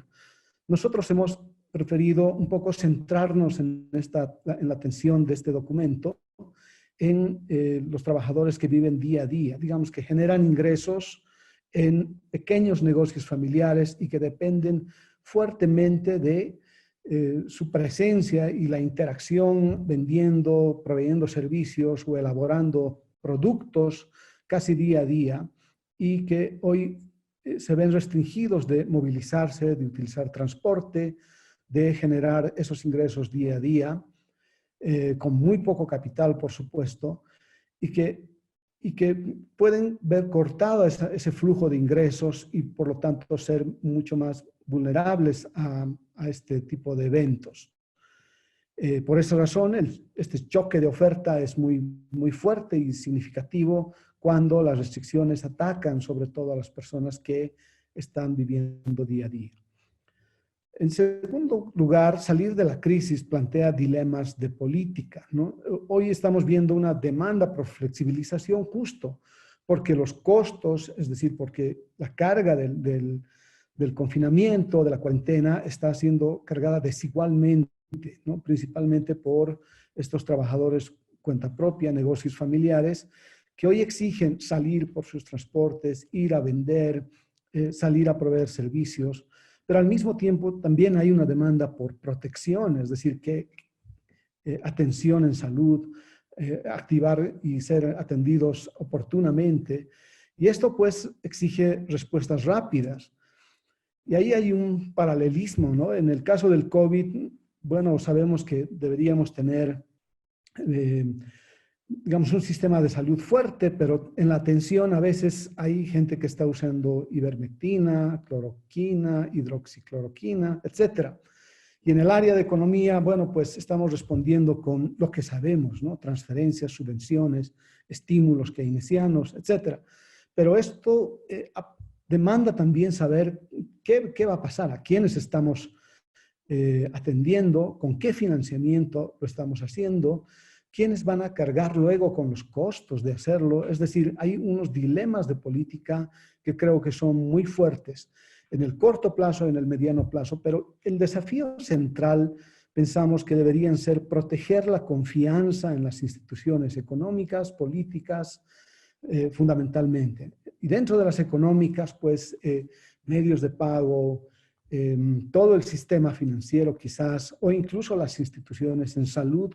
Speaker 5: Nosotros hemos preferido un poco centrarnos en la atención de este documento en los trabajadores que viven día a día, digamos que generan ingresos en pequeños negocios familiares y que dependen fuertemente de su presencia y la interacción vendiendo, proveyendo servicios o elaborando productos casi día a día, y que hoy se ven restringidos de movilizarse, de utilizar transporte, de generar esos ingresos día a día, con muy poco capital, por supuesto, y que pueden ver cortado ese flujo de ingresos y por lo tanto ser mucho más vulnerables a este tipo de eventos. Por esa razón, este choque de oferta es muy fuerte y significativo cuando las restricciones atacan sobre todo a las personas que están viviendo día a día. En segundo lugar, salir de la crisis plantea dilemas de política, ¿no? Hoy estamos viendo una demanda por flexibilización justo porque los costos, es decir, porque la carga del confinamiento, de la cuarentena, está siendo cargada desigualmente, ¿no?, principalmente por estos trabajadores cuenta propia, negocios familiares, que hoy exigen salir por sus transportes, ir a vender, salir a proveer servicios, pero al mismo tiempo también hay una demanda por protección, es decir, que atención en salud, activar y ser atendidos oportunamente, y esto pues exige respuestas rápidas. Y ahí hay un paralelismo, ¿no? En el caso del COVID, bueno, sabemos que deberíamos tener digamos, un sistema de salud fuerte, pero en la atención a veces hay gente que está usando ivermectina, cloroquina, hidroxicloroquina, etcétera. Y en el área de economía, bueno, pues estamos respondiendo con lo que sabemos, ¿no? Transferencias, subvenciones, estímulos keynesianos, etcétera. Pero esto demanda también saber qué va a pasar, a quiénes estamos atendiendo, con qué financiamiento lo estamos haciendo, quiénes van a cargar luego con los costos de hacerlo. Es decir, hay unos dilemas de política que creo que son muy fuertes en el corto plazo, en el mediano plazo, pero el desafío central pensamos que deberían ser proteger la confianza en las instituciones económicas, políticas, fundamentalmente. Y dentro de las económicas, pues, medios de pago, todo el sistema financiero quizás, o incluso las instituciones en salud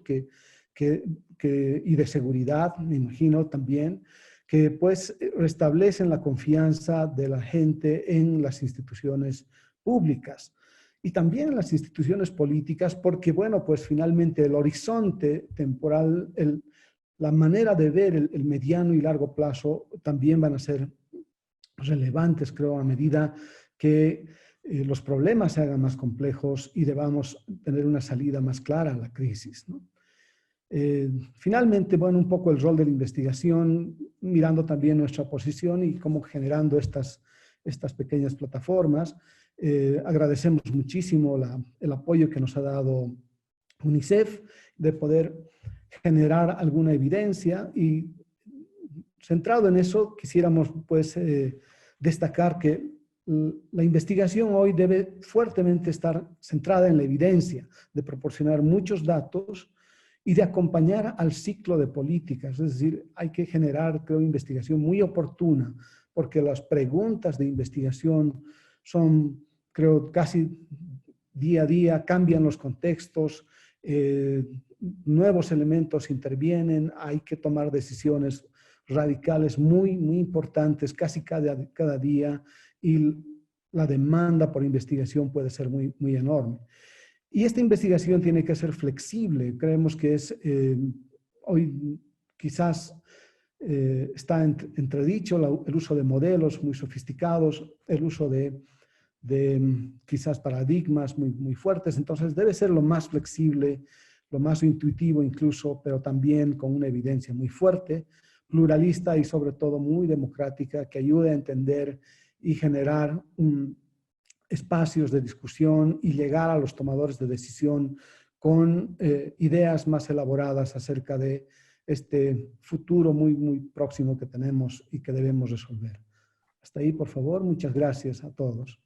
Speaker 5: y de seguridad, me imagino también, que pues restablecen la confianza de la gente en las instituciones públicas y también en las instituciones políticas, porque bueno, pues finalmente el horizonte temporal, la manera de ver el mediano y largo plazo también van a ser relevantes, creo, a medida que los problemas se hagan más complejos y debamos tener una salida más clara a la crisis, ¿no? Finalmente, bueno, un poco el rol de la investigación, mirando también nuestra posición y cómo generando estas pequeñas plataformas. Agradecemos muchísimo el apoyo que nos ha dado UNICEF de poder generar alguna evidencia y centrado en eso quisiéramos pues destacar que la investigación hoy debe fuertemente estar centrada en la evidencia, de proporcionar muchos datos y de acompañar al ciclo de políticas. Es decir, hay que generar, creo, investigación muy oportuna, porque las preguntas de investigación son, creo, casi día a día, cambian los contextos, nuevos elementos intervienen, hay que tomar decisiones radicales muy, muy importantes casi cada día y la demanda por investigación puede ser muy, muy enorme. Y esta investigación tiene que ser flexible. Creemos que hoy quizás está entredicho el uso de modelos muy sofisticados, el uso de quizás paradigmas muy, muy fuertes. Entonces debe ser lo más flexible, lo más intuitivo incluso, pero también con una evidencia muy fuerte, pluralista y sobre todo muy democrática, que ayude a entender y generar espacios de discusión y llegar a los tomadores de decisión con ideas más elaboradas acerca de este futuro muy, muy próximo que tenemos y que debemos resolver. Hasta ahí, por favor. Muchas gracias a todos.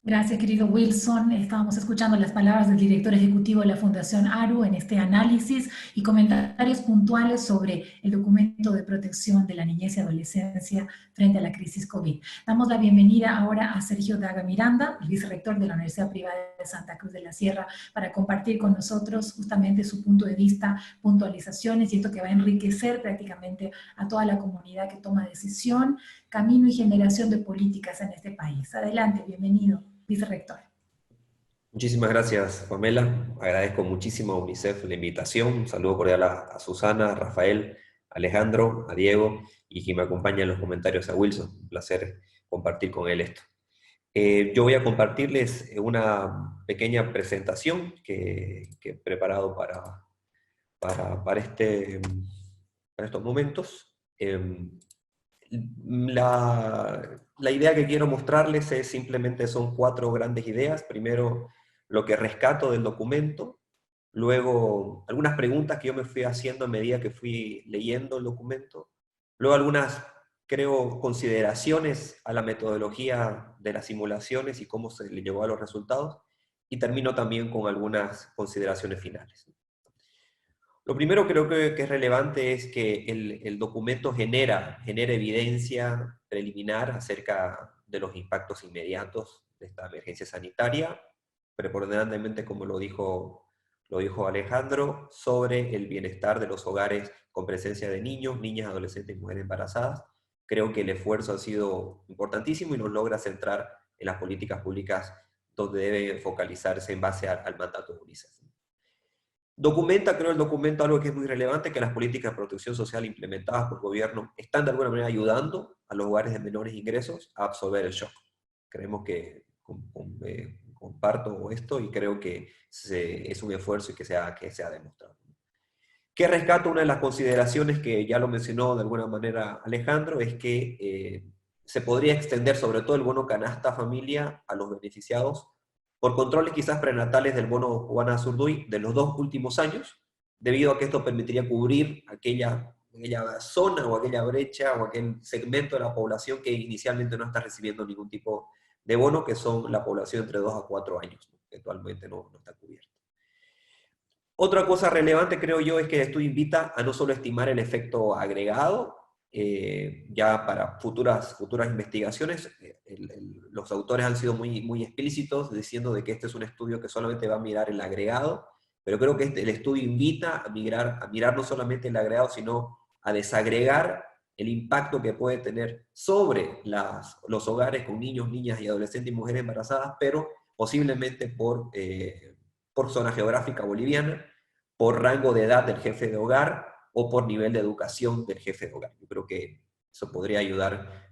Speaker 1: Gracias, querido Wilson. Estábamos escuchando las palabras del director ejecutivo de la Fundación ARU en este análisis y comentarios puntuales sobre el documento de protección de la niñez y adolescencia frente a la crisis COVID. Damos la bienvenida ahora a Sergio Daga Miranda, el vicerrector de la Universidad Privada de Santa Cruz de la Sierra, para compartir con nosotros justamente su punto de vista, puntualizaciones y esto que va a enriquecer prácticamente a toda la comunidad que toma decisión, camino y generación de políticas en este país. Adelante, bienvenido, vicerrector.
Speaker 6: Muchísimas gracias, Pamela. Agradezco muchísimo a UNICEF la invitación. Un saludo cordial a Susana, a Rafael, a Alejandro, a Diego y quien me acompaña en los comentarios, a Wilson. Un placer compartir con él esto. Yo voy a compartirles una pequeña presentación que he preparado para estos momentos. La idea que quiero mostrarles son 4 grandes ideas. Primero, lo que rescato del documento. Luego, algunas preguntas que yo me fui haciendo a medida que fui leyendo el documento. Luego, algunas, creo, consideraciones a la metodología de las simulaciones y cómo se le llegó a los resultados. Y termino también con algunas consideraciones finales. Lo primero creo que es relevante es que el documento genera evidencia preliminar acerca de los impactos inmediatos de esta emergencia sanitaria, preponderantemente, como lo dijo Alejandro, sobre el bienestar de los hogares con presencia de niños, niñas, adolescentes y mujeres embarazadas. Creo que el esfuerzo ha sido importantísimo y nos logra centrar en las políticas públicas donde debe focalizarse en base al mandato de UNICEF. Documenta, creo el documento, algo que es muy relevante, que las políticas de protección social implementadas por el gobierno están de alguna manera ayudando a los hogares de menores ingresos a absorber el shock. Creemos que comparto esto y creo que es un esfuerzo y que se ha demostrado. ¿Qué rescato? Una de las consideraciones que ya lo mencionó de alguna manera Alejandro es que se podría extender sobre todo el bono canasta familia a los beneficiados por controles quizás prenatales del bono Juana Zurduy de los 2 últimos años, debido a que esto permitiría cubrir aquella zona o aquella brecha o aquel segmento de la población que inicialmente no está recibiendo ningún tipo de bono, que son la población entre 2 a 4 años, ¿no? Que actualmente no está cubierta. Otra cosa relevante, creo yo, es que el estudio invita a no solo estimar el efecto agregado, ya para futuras investigaciones. Los autores han sido muy explícitos diciendo de que este es un estudio que solamente va a mirar el agregado, pero creo que el estudio invita a mirar no solamente el agregado, sino a desagregar el impacto que puede tener sobre los hogares con niños, niñas y adolescentes y mujeres embarazadas, pero posiblemente por zona geográfica boliviana, por rango de edad del jefe de hogar o por nivel de educación del jefe de hogar. Yo creo que eso podría ayudar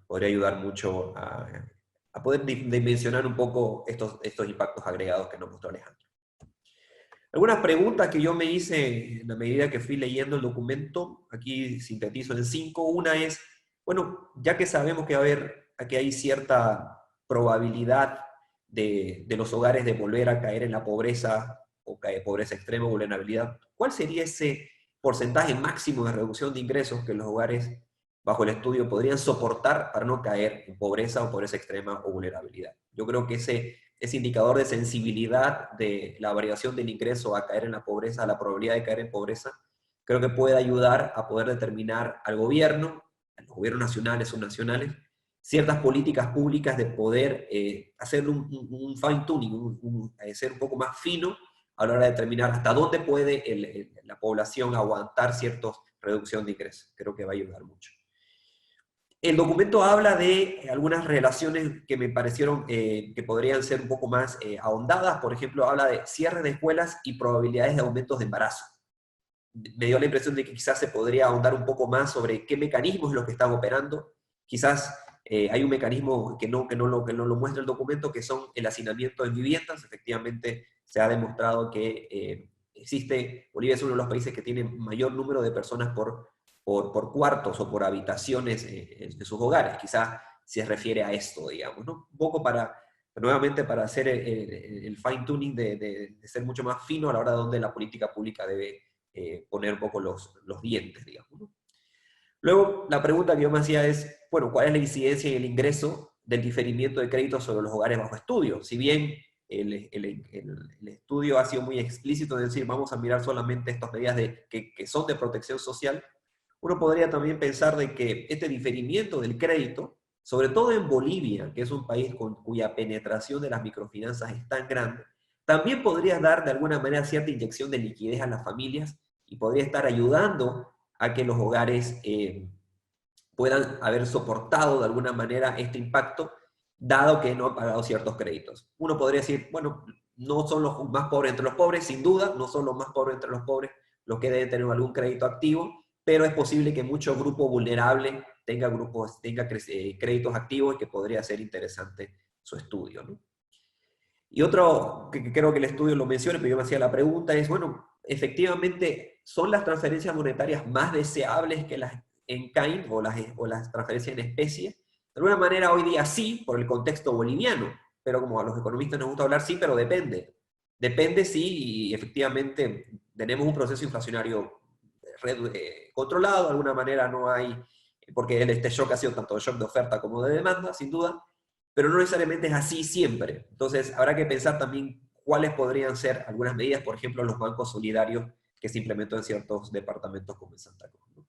Speaker 6: mucho a poder dimensionar un poco estos impactos agregados que nos mostró Alejandro. Algunas preguntas que yo me hice en la medida que fui leyendo el documento, aquí sintetizo en 5. Una es, bueno, ya que sabemos que hay cierta probabilidad de los hogares de volver a caer en la pobreza o pobreza extrema o vulnerabilidad, ¿cuál sería ese porcentaje máximo de reducción de ingresos que los hogares bajo el estudio podrían soportar para no caer en pobreza o pobreza extrema o vulnerabilidad? Yo creo que ese indicador de sensibilidad de la variación del ingreso a caer en la pobreza, a la probabilidad de caer en pobreza, creo que puede ayudar a poder determinar al gobierno, a los gobiernos nacionales o subnacionales, ciertas políticas públicas de poder hacer un fine-tuning, ser un poco más fino a la hora de determinar hasta dónde puede la población aguantar cierta reducción de ingresos. Creo que va a ayudar mucho. El documento habla de algunas relaciones que me parecieron que podrían ser un poco más ahondadas. Por ejemplo, habla de cierre de escuelas y probabilidades de aumentos de embarazo. Me dio la impresión de que quizás se podría ahondar un poco más sobre qué mecanismos es lo que están operando. Quizás hay un mecanismo que no lo muestra el documento, que son el hacinamiento en viviendas. Efectivamente, se ha demostrado que Bolivia es uno de los países que tiene mayor número de personas por cuartos o por habitaciones en sus hogares. Quizás se refiere a esto, digamos, ¿no? Un poco nuevamente para hacer el fine-tuning de ser mucho más fino a la hora donde la política pública debe poner un poco los dientes, digamos, ¿no? Luego, la pregunta que yo me hacía es, bueno, ¿cuál es la incidencia en el ingreso del diferimiento de créditos sobre los hogares bajo estudio? Si bien el estudio ha sido muy explícito en decir, vamos a mirar solamente estas medidas que son de protección social, uno podría también pensar de que este diferimiento del crédito, sobre todo en Bolivia, que es un país cuya penetración de las microfinanzas es tan grande, también podría dar de alguna manera cierta inyección de liquidez a las familias y podría estar ayudando a que los hogares puedan haber soportado de alguna manera este impacto, dado que no han pagado ciertos créditos. Uno podría decir, bueno, no son los más pobres entre los pobres, sin duda, no son los más pobres entre los pobres los que deben tener algún crédito activo, pero es posible que mucho grupo vulnerable tenga créditos activos y que podría ser interesante su estudio, ¿no? Y otro que creo que el estudio lo menciona, pero yo me hacía la pregunta, es, bueno, efectivamente, ¿son las transferencias monetarias más deseables que las en kind o las transferencias en especie? De alguna manera hoy día sí, por el contexto boliviano, pero como a los economistas nos gusta hablar, sí, pero depende. Depende si efectivamente tenemos un proceso inflacionario controlado, de alguna manera no hay, porque este shock ha sido tanto shock de oferta como de demanda, sin duda, pero no necesariamente es así siempre. Entonces habrá que pensar también cuáles podrían ser algunas medidas, por ejemplo, los bancos solidarios que se implementó en ciertos departamentos como en Santa Cruz, ¿no?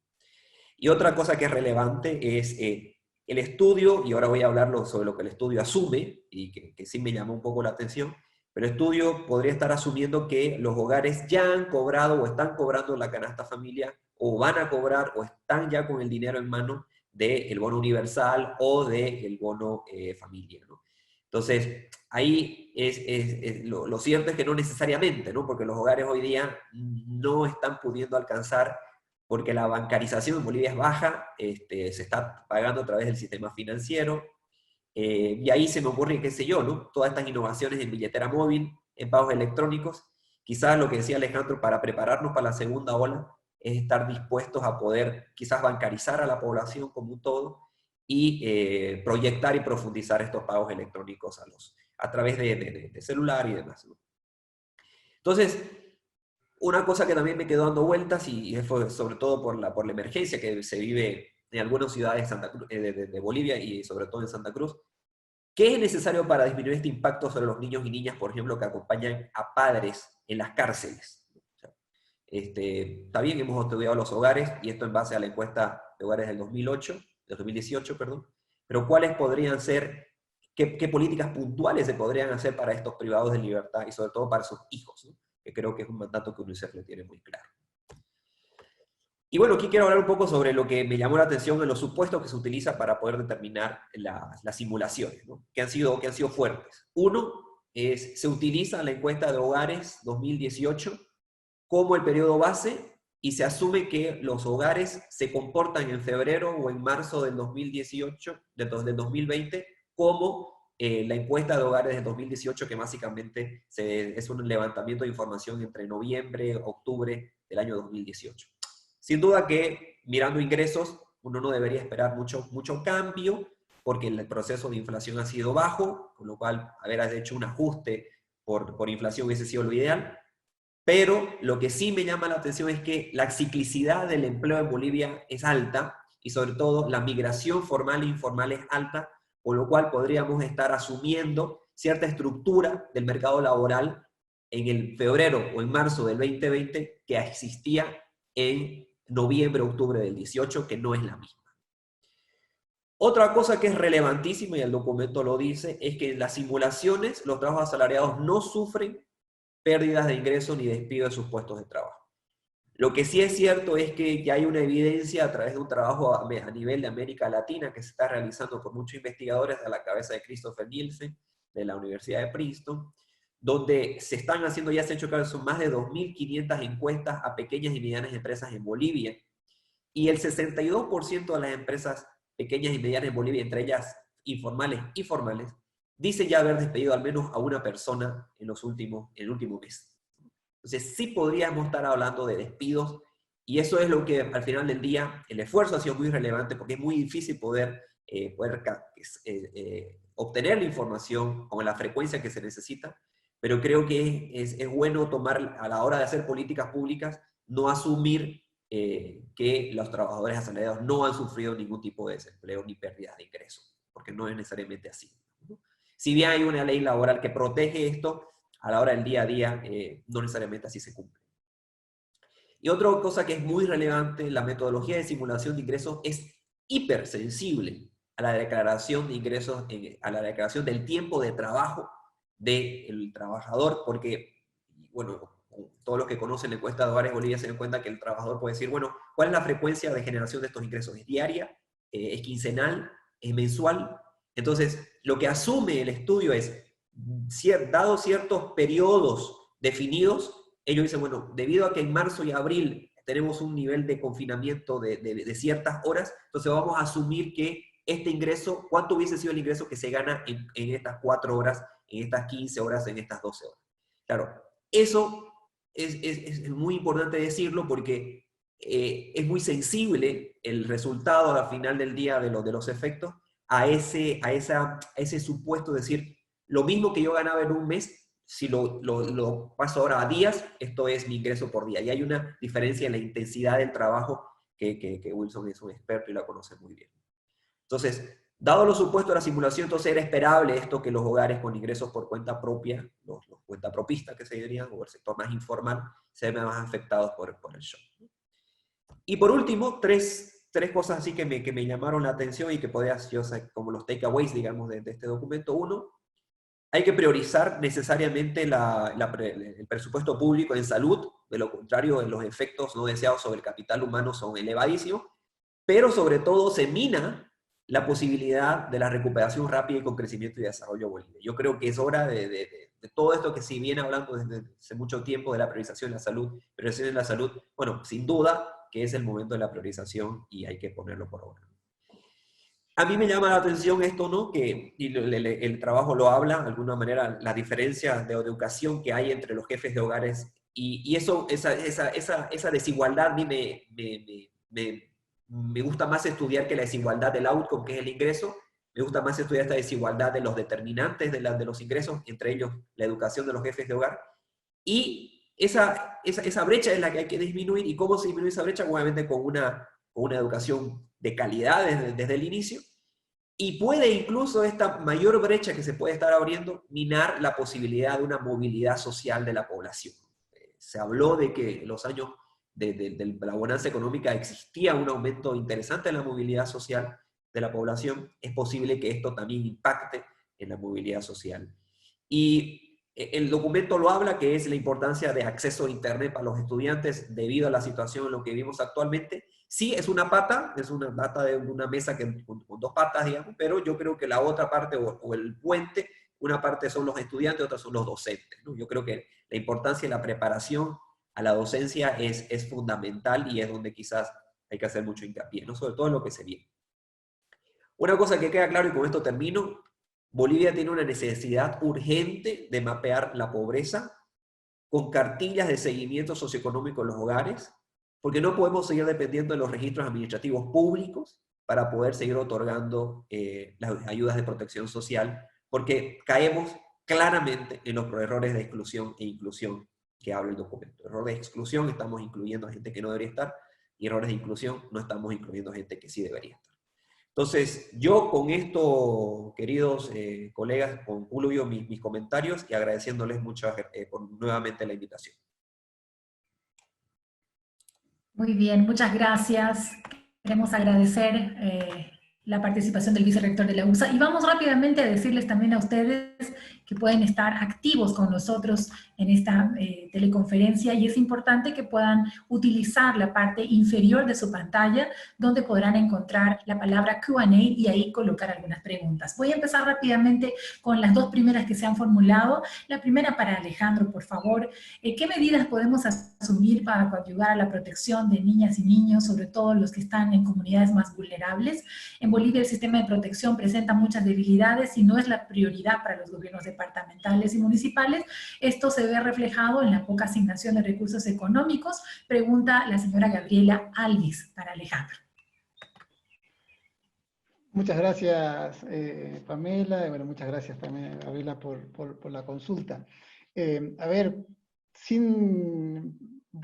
Speaker 6: Y otra cosa que es relevante es el estudio, y ahora voy a hablar sobre lo que el estudio asume, y que sí me llamó un poco la atención, pero el estudio podría estar asumiendo que los hogares ya han cobrado o están cobrando la canasta familia, o van a cobrar o están ya con el dinero en mano del bono universal o del bono familia, ¿no? Entonces, ahí lo cierto es que no necesariamente, ¿no? Porque los hogares hoy día no están pudiendo alcanzar, porque la bancarización en Bolivia es baja, se está pagando a través del sistema financiero, y ahí se me ocurre, qué sé yo, ¿no? Todas estas innovaciones en billetera móvil, en pagos electrónicos, quizás lo que decía Alejandro, para prepararnos para la segunda ola, es estar dispuestos a poder quizás bancarizar a la población como un todo, y proyectar y profundizar estos pagos electrónicos a través de celular y demás, ¿no? Entonces, una cosa que también me quedó dando vueltas, y fue sobre todo por la emergencia que se vive en algunas ciudades de Bolivia y sobre todo en Santa Cruz, ¿qué es necesario para disminuir este impacto sobre los niños y niñas, por ejemplo, que acompañan a padres en las cárceles? Está bien, hemos estudiado los hogares, y esto en base a la encuesta de hogares del 2018, perdón, pero ¿cuáles podrían ser, qué políticas puntuales se podrían hacer para estos privados de libertad y sobre todo para sus hijos, ¿no? Que creo que es un mandato que UNICEF le tiene muy claro. Y bueno, aquí quiero hablar un poco sobre lo que me llamó la atención en los supuestos que se utilizan para poder determinar las simulaciones, ¿no? que han sido fuertes. Uno es, se utiliza la encuesta de hogares 2018 como el periodo base, y se asume que los hogares se comportan en febrero o en marzo del 2018, del 2020, como la encuesta de hogares del 2018, que básicamente es un levantamiento de información entre noviembre, octubre del año 2018. Sin duda que, mirando ingresos, uno no debería esperar mucho cambio, porque el proceso de inflación ha sido bajo, con lo cual haber hecho un ajuste por inflación hubiese sido lo ideal. Pero lo que sí me llama la atención es que la ciclicidad del empleo en Bolivia es alta, y sobre todo la migración formal e informal es alta, con lo cual podríamos estar asumiendo cierta estructura del mercado laboral en el febrero o en marzo del 2020 que existía en noviembre, octubre del 18, que no es la misma. Otra cosa que es relevantísima, y el documento lo dice, es que en las simulaciones los trabajos asalariados no sufren pérdidas de ingresos ni despido de sus puestos de trabajo. Lo que sí es cierto es que ya hay una evidencia a través de un trabajo a nivel de América Latina que se está realizando por muchos investigadores, a la cabeza de Christopher Nielsen, de la Universidad de Princeton, donde se han hecho son más de 2.500 encuestas a pequeñas y medianas empresas en Bolivia, y el 62% de las empresas pequeñas y medianas en Bolivia, entre ellas informales y formales, dicen ya haber despedido al menos a una persona en el último mes. Entonces sí podríamos estar hablando de despidos, y eso es lo que al final del día el esfuerzo ha sido muy relevante, porque es muy difícil poder obtener la información con la frecuencia que se necesita, pero creo que es bueno tomar, a la hora de hacer políticas públicas, no asumir que los trabajadores asalariados no han sufrido ningún tipo de desempleo ni pérdida de ingresos, porque no es necesariamente así. Si bien hay una ley laboral que protege esto, a la hora del día a día no necesariamente así se cumple. Y otra cosa que es muy relevante, la metodología de simulación de ingresos es hipersensible a la declaración de ingresos, a la declaración del tiempo de trabajo del trabajador, porque, bueno, todos los que conocen la encuesta de hogares Bolivia se dan cuenta que el trabajador puede decir, bueno, ¿cuál es la frecuencia de generación de estos ingresos? ¿Es diaria? ¿Es quincenal? ¿Es mensual? Entonces, lo que asume el estudio es, dados ciertos periodos definidos, ellos dicen, bueno, debido a que en marzo y abril tenemos un nivel de confinamiento de ciertas horas, entonces vamos a asumir que este ingreso, ¿cuánto hubiese sido el ingreso que se gana en estas 4 horas, en estas 15 horas, en estas 12 horas? Claro, eso es muy importante decirlo, porque es muy sensible el resultado al final del día de los efectos a ese supuesto, decir, lo mismo que yo ganaba en un mes, si lo paso ahora a días, esto es mi ingreso por día. Y hay una diferencia en la intensidad del trabajo que Wilson es un experto y la conoce muy bien. Entonces, dado los supuestos de la simulación, entonces era esperable esto, que los hogares con ingresos por cuenta propia, los cuentapropistas que se dirían, o el sector más informal, se ven más afectados por el shock. Y por último, tres cosas así que me llamaron la atención y que podría ser como los takeaways, digamos, de este documento. Uno, hay que priorizar necesariamente el presupuesto público en salud, de lo contrario, los efectos no deseados sobre el capital humano son elevadísimos, pero sobre todo se mina la posibilidad de la recuperación rápida y con crecimiento y desarrollo Bolivia. Yo creo que es hora de de todo esto que se viene hablando desde hace mucho tiempo de la priorización de la salud, bueno, sin duda que es el momento de la priorización y hay que ponerlo por obra. A mí me llama la atención esto, ¿no? Y el trabajo lo habla, de alguna manera, la diferencia de educación que hay entre los jefes de hogares y esa desigualdad a mí me gusta más estudiar que la desigualdad del outcome, que es el ingreso. Me gusta más estudiar esta desigualdad de los determinantes de los ingresos, entre ellos la educación de los jefes de hogar. Y esa brecha es la que hay que disminuir. ¿Y cómo se disminuye esa brecha? Obviamente con una educación de calidad desde el inicio. Y puede incluso esta mayor brecha que se puede estar abriendo minar la posibilidad de una movilidad social de la población. Se habló de que en los años de la bonanza económica existía un aumento interesante en la movilidad social de la población. Es posible que esto también impacte en la movilidad social. Y el documento lo habla, que es la importancia de acceso a Internet para los estudiantes debido a la situación en la que vivimos actualmente. Sí, es una pata de una mesa con dos patas, digamos, pero yo creo que la otra parte, o el puente, una parte son los estudiantes, otra son los docentes, ¿no? Yo creo que la importancia de la preparación a la docencia es fundamental y es donde quizás hay que hacer mucho hincapié, ¿no? Sobre todo en lo que se viene. Una cosa que queda claro, y con esto termino, Bolivia tiene una necesidad urgente de mapear la pobreza con cartillas de seguimiento socioeconómico en los hogares, porque no podemos seguir dependiendo de los registros administrativos públicos para poder seguir otorgando las ayudas de protección social, porque caemos claramente en los errores de exclusión e inclusión que habla el documento. Errores de exclusión, estamos incluyendo a gente que no debería estar, y errores de inclusión, no estamos incluyendo a gente que sí debería estar. Entonces, yo con esto, queridos colegas, concluyo mis comentarios y agradeciéndoles mucho nuevamente la invitación.
Speaker 1: Muy bien, muchas gracias. Queremos agradecer la participación del vicerrector de la URSA y vamos rápidamente a decirles también a ustedes que pueden estar activos con nosotros en esta teleconferencia y es importante que puedan utilizar la parte inferior de su pantalla donde podrán encontrar la palabra Q&A y ahí colocar algunas preguntas. Voy a empezar rápidamente con las dos primeras que se han formulado. La primera para Alejandro, por favor. ¿Qué medidas podemos asumir para ayudar a la protección de niñas y niños, sobre todo los que están en comunidades más vulnerables? En Bolivia el sistema de protección presenta muchas debilidades y no es la prioridad para los gobiernos departamentales y municipales. Esto se ve reflejado en la poca asignación de recursos económicos. Pregunta la señora Gabriela Alvis para Alejandro.
Speaker 4: Muchas gracias, Pamela, y bueno, muchas gracias también, Gabriela, por la consulta. A ver,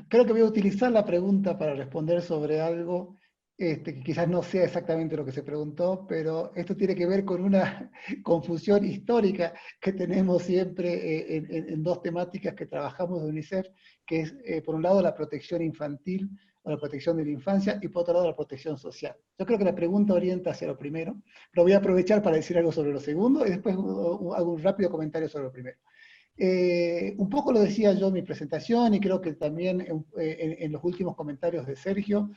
Speaker 4: creo que voy a utilizar la pregunta para responder sobre algo que quizás no sea exactamente lo que se preguntó, pero esto tiene que ver con una confusión histórica que tenemos siempre en dos temáticas que trabajamos de UNICEF, que es, por un lado, la protección infantil, o la protección de la infancia, y por otro lado, la protección social. Yo creo que la pregunta orienta hacia lo primero, pero voy a aprovechar para decir algo sobre lo segundo, y después hago un rápido comentario sobre lo primero. Un poco lo decía yo en mi presentación, y creo que también en los últimos comentarios de Sergio,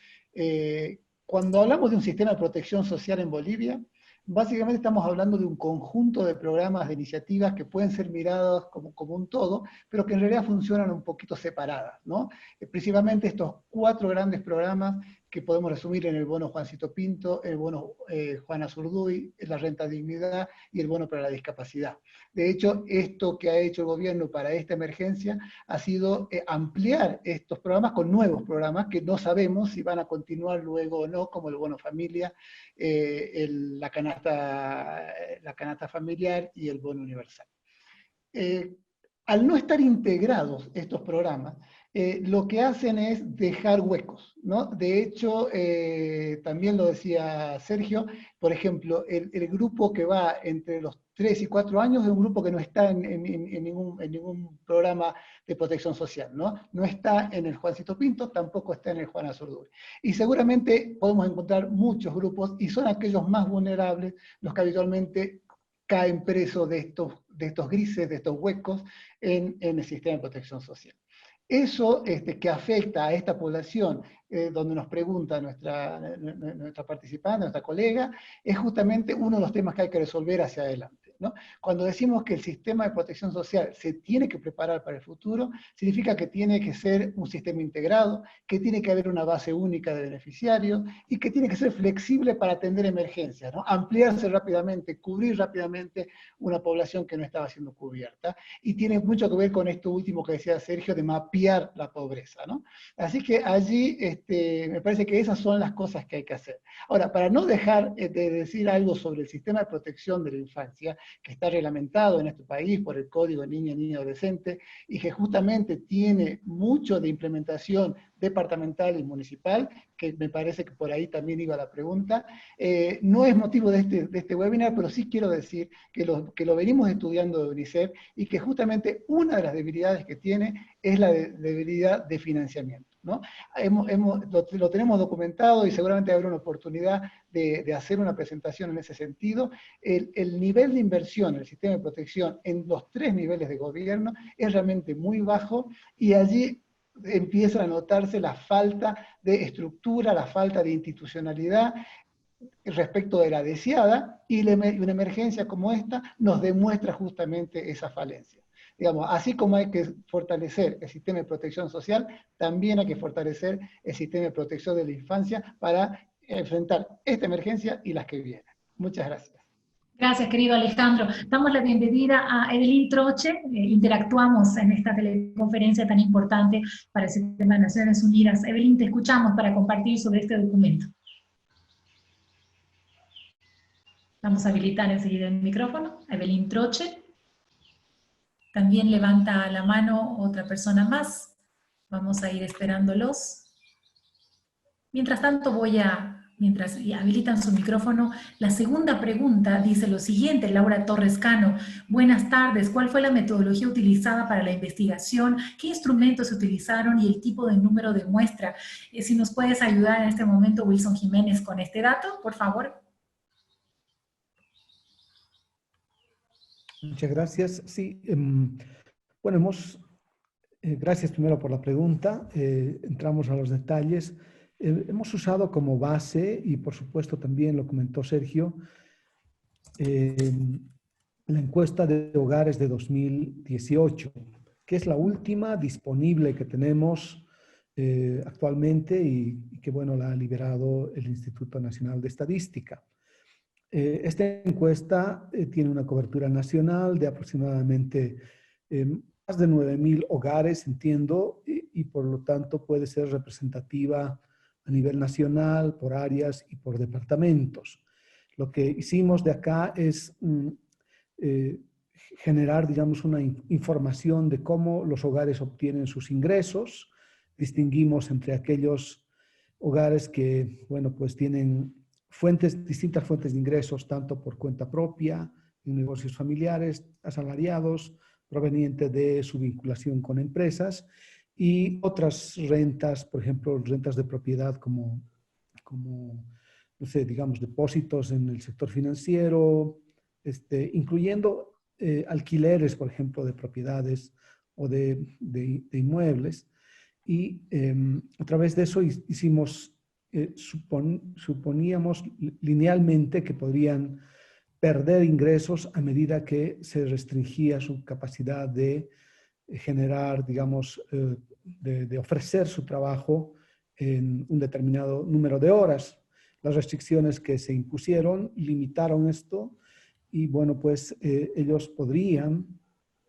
Speaker 4: cuando hablamos de un sistema de protección social en Bolivia, básicamente estamos hablando de un conjunto de programas, de iniciativas que pueden ser miradas como un todo, pero que en realidad funcionan un poquito separadas, ¿no? Principalmente estos 4 grandes programas que podemos resumir en el bono Juancito Pinto, el bono Juana Zurduy, la renta dignidad y el bono para la discapacidad. De hecho, esto que ha hecho el gobierno para esta emergencia ha sido ampliar estos programas con nuevos programas que no sabemos si van a continuar luego o no, como el bono familia, la canasta familiar y el bono universal. Al no estar integrados estos programas, lo que hacen es dejar huecos, ¿no? De hecho, también lo decía Sergio, por ejemplo, el grupo que va entre los 3 y 4 años es un grupo que no está en ningún programa de protección social, ¿no? No está en el Juancito Pinto, tampoco está en el Juana Zurduy. Y seguramente podemos encontrar muchos grupos, y son aquellos más vulnerables los que habitualmente caen presos de estos grises, de estos huecos en el sistema de protección social. Eso que afecta a esta población, donde nos pregunta nuestra participante, nuestra colega, es justamente uno de los temas que hay que resolver hacia adelante. ¿no? Cuando decimos que el sistema de protección social se tiene que preparar para el futuro, significa que tiene que ser un sistema integrado, que tiene que haber una base única de beneficiarios y que tiene que ser flexible para atender emergencias, ¿no? Ampliarse rápidamente, cubrir rápidamente una población que no estaba siendo cubierta. Y tiene mucho que ver con esto último que decía Sergio, de mapear la pobreza, ¿no? Así que allí me parece que esas son las cosas que hay que hacer. Ahora, para no dejar de decir algo sobre el sistema de protección de la infancia, que está reglamentado en este país por el Código Niña, Niña, Adolescente, y que justamente tiene mucho de implementación departamental y municipal, que me parece que por ahí también iba la pregunta. No es motivo de este webinar, pero sí quiero decir que lo venimos estudiando de UNICEF y que justamente una de las debilidades que tiene es la debilidad de financiamiento, ¿no? Lo tenemos documentado y seguramente habrá una oportunidad de hacer una presentación en ese sentido. El nivel de inversión en el sistema de protección en los 3 niveles de gobierno es realmente muy bajo y allí empieza a notarse la falta de estructura, la falta de institucionalidad respecto de la deseada, y una emergencia como esta nos demuestra justamente esa falencia. Digamos, así como hay que fortalecer el sistema de protección social, también hay que fortalecer el sistema de protección de la infancia para enfrentar esta emergencia y las que vienen. Muchas gracias.
Speaker 1: Gracias, querido Alejandro. Damos la bienvenida a Evelyn Troche. Interactuamos en esta teleconferencia tan importante para el Sistema de Naciones Unidas. Evelyn, te escuchamos para compartir sobre este documento. Vamos a habilitar enseguida el micrófono. Evelyn Troche. También levanta la mano otra persona más. Vamos a ir esperándolos. Mientras tanto mientras habilitan su micrófono, la segunda pregunta dice lo siguiente, Laura Torres Cano. Buenas tardes, ¿cuál fue la metodología utilizada para la investigación? ¿Qué instrumentos se utilizaron y el tipo de número de muestra? Si nos puedes ayudar en este momento, Wilson Jiménez, con este dato, por favor.
Speaker 5: Muchas gracias. Sí, bueno, gracias primero por la pregunta. Entramos a los detalles. Hemos usado como base, y por supuesto también lo comentó Sergio, la encuesta de hogares de 2018, que es la última disponible que tenemos actualmente y que, bueno, la ha liberado el Instituto Nacional de Estadística. Esta encuesta tiene una cobertura nacional de aproximadamente más de 9.000 hogares, entiendo, y por lo tanto puede ser representativa a nivel nacional, por áreas y por departamentos. Lo que hicimos de acá es generar, digamos, una información de cómo los hogares obtienen sus ingresos. Distinguimos entre aquellos hogares que, bueno, pues tienen distintas fuentes de ingresos, tanto por cuenta propia, en negocios familiares, asalariados, proveniente de su vinculación con empresas, y otras rentas, por ejemplo, rentas de propiedad como no sé, digamos, depósitos en el sector financiero, incluyendo alquileres, por ejemplo, de propiedades o de inmuebles. Y a través de eso suponíamos linealmente que podrían perder ingresos a medida que se restringía su capacidad de generar, digamos, de ofrecer su trabajo en un determinado número de horas. Las restricciones que se impusieron limitaron esto y, bueno, pues ellos podrían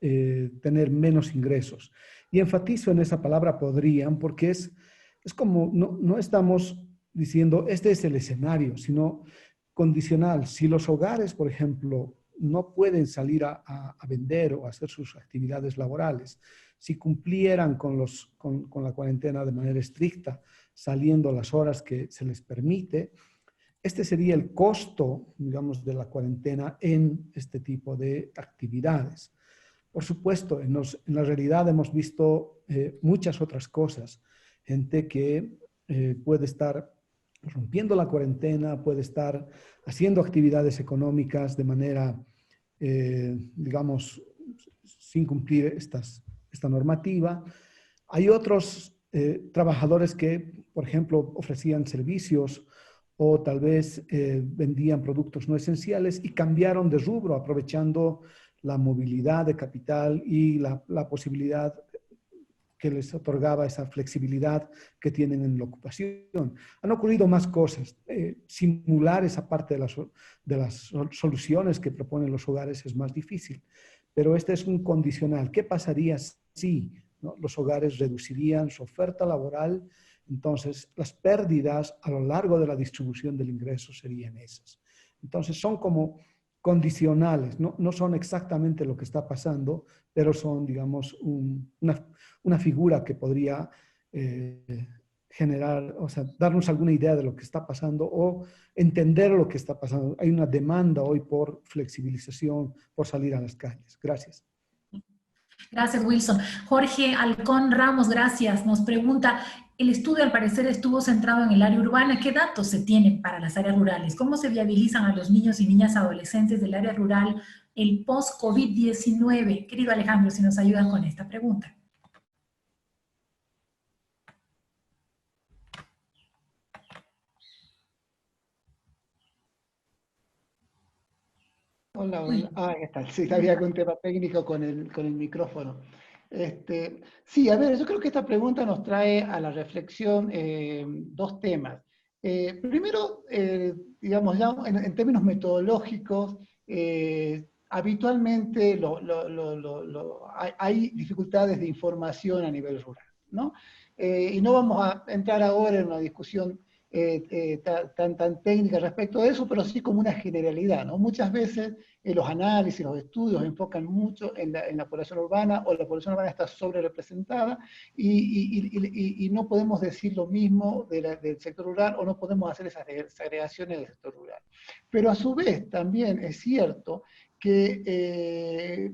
Speaker 5: tener menos ingresos. Y enfatizo en esa palabra podrían porque es como, no estamos diciendo este es el escenario, sino condicional. Si los hogares, por ejemplo, no pueden salir a vender o a hacer sus actividades laborales, si cumplieran con la cuarentena de manera estricta, saliendo a las horas que se les permite, este sería el costo, digamos, de la cuarentena en este tipo de actividades. Por supuesto, en la realidad hemos visto muchas otras cosas. Gente que puede estar rompiendo la cuarentena, puede estar haciendo actividades económicas de manera, digamos, sin cumplir esta normativa. Hay otros trabajadores que, por ejemplo, ofrecían servicios o tal vez vendían productos no esenciales y cambiaron de rubro aprovechando la movilidad de capital y la posibilidad que les otorgaba esa flexibilidad que tienen en la ocupación. Han ocurrido más cosas. Simular esa parte de las soluciones que proponen los hogares es más difícil, pero este es un condicional. ¿Qué pasaría si, ¿no?, los hogares reducirían su oferta laboral? Entonces, las pérdidas a lo largo de la distribución del ingreso serían esas. Entonces, son como condicionales, no son exactamente lo que está pasando, pero son, digamos, una figura que podría generar, o sea, darnos alguna idea de lo que está pasando o entender lo que está pasando. Hay una demanda hoy por flexibilización, por salir a las calles. Gracias.
Speaker 1: Gracias, Wilson. Jorge Halcón Ramos, gracias. Nos pregunta, el estudio al parecer estuvo centrado en el área urbana. ¿Qué datos se tienen para las áreas rurales? ¿Cómo se viabilizan a los niños y niñas adolescentes del área rural el post-COVID-19? Querido Alejandro, si nos ayudan con esta pregunta.
Speaker 4: Hola, hola. Ah, ¿qué tal? Sí, había algún tema técnico con el micrófono. Sí, a ver, yo creo que esta pregunta nos trae a la reflexión dos temas. Primero, digamos, ya en términos metodológicos, habitualmente hay dificultades de información a nivel rural, ¿no? Y no vamos a entrar ahora en una discusión tan técnica respecto a eso, pero sí como una generalidad, ¿no? Muchas veces los análisis, los estudios enfocan mucho en la población urbana, o la población urbana está sobre representada, y no podemos decir lo mismo del sector rural, o no podemos hacer esas segregaciones del sector rural. Pero a su vez también es cierto que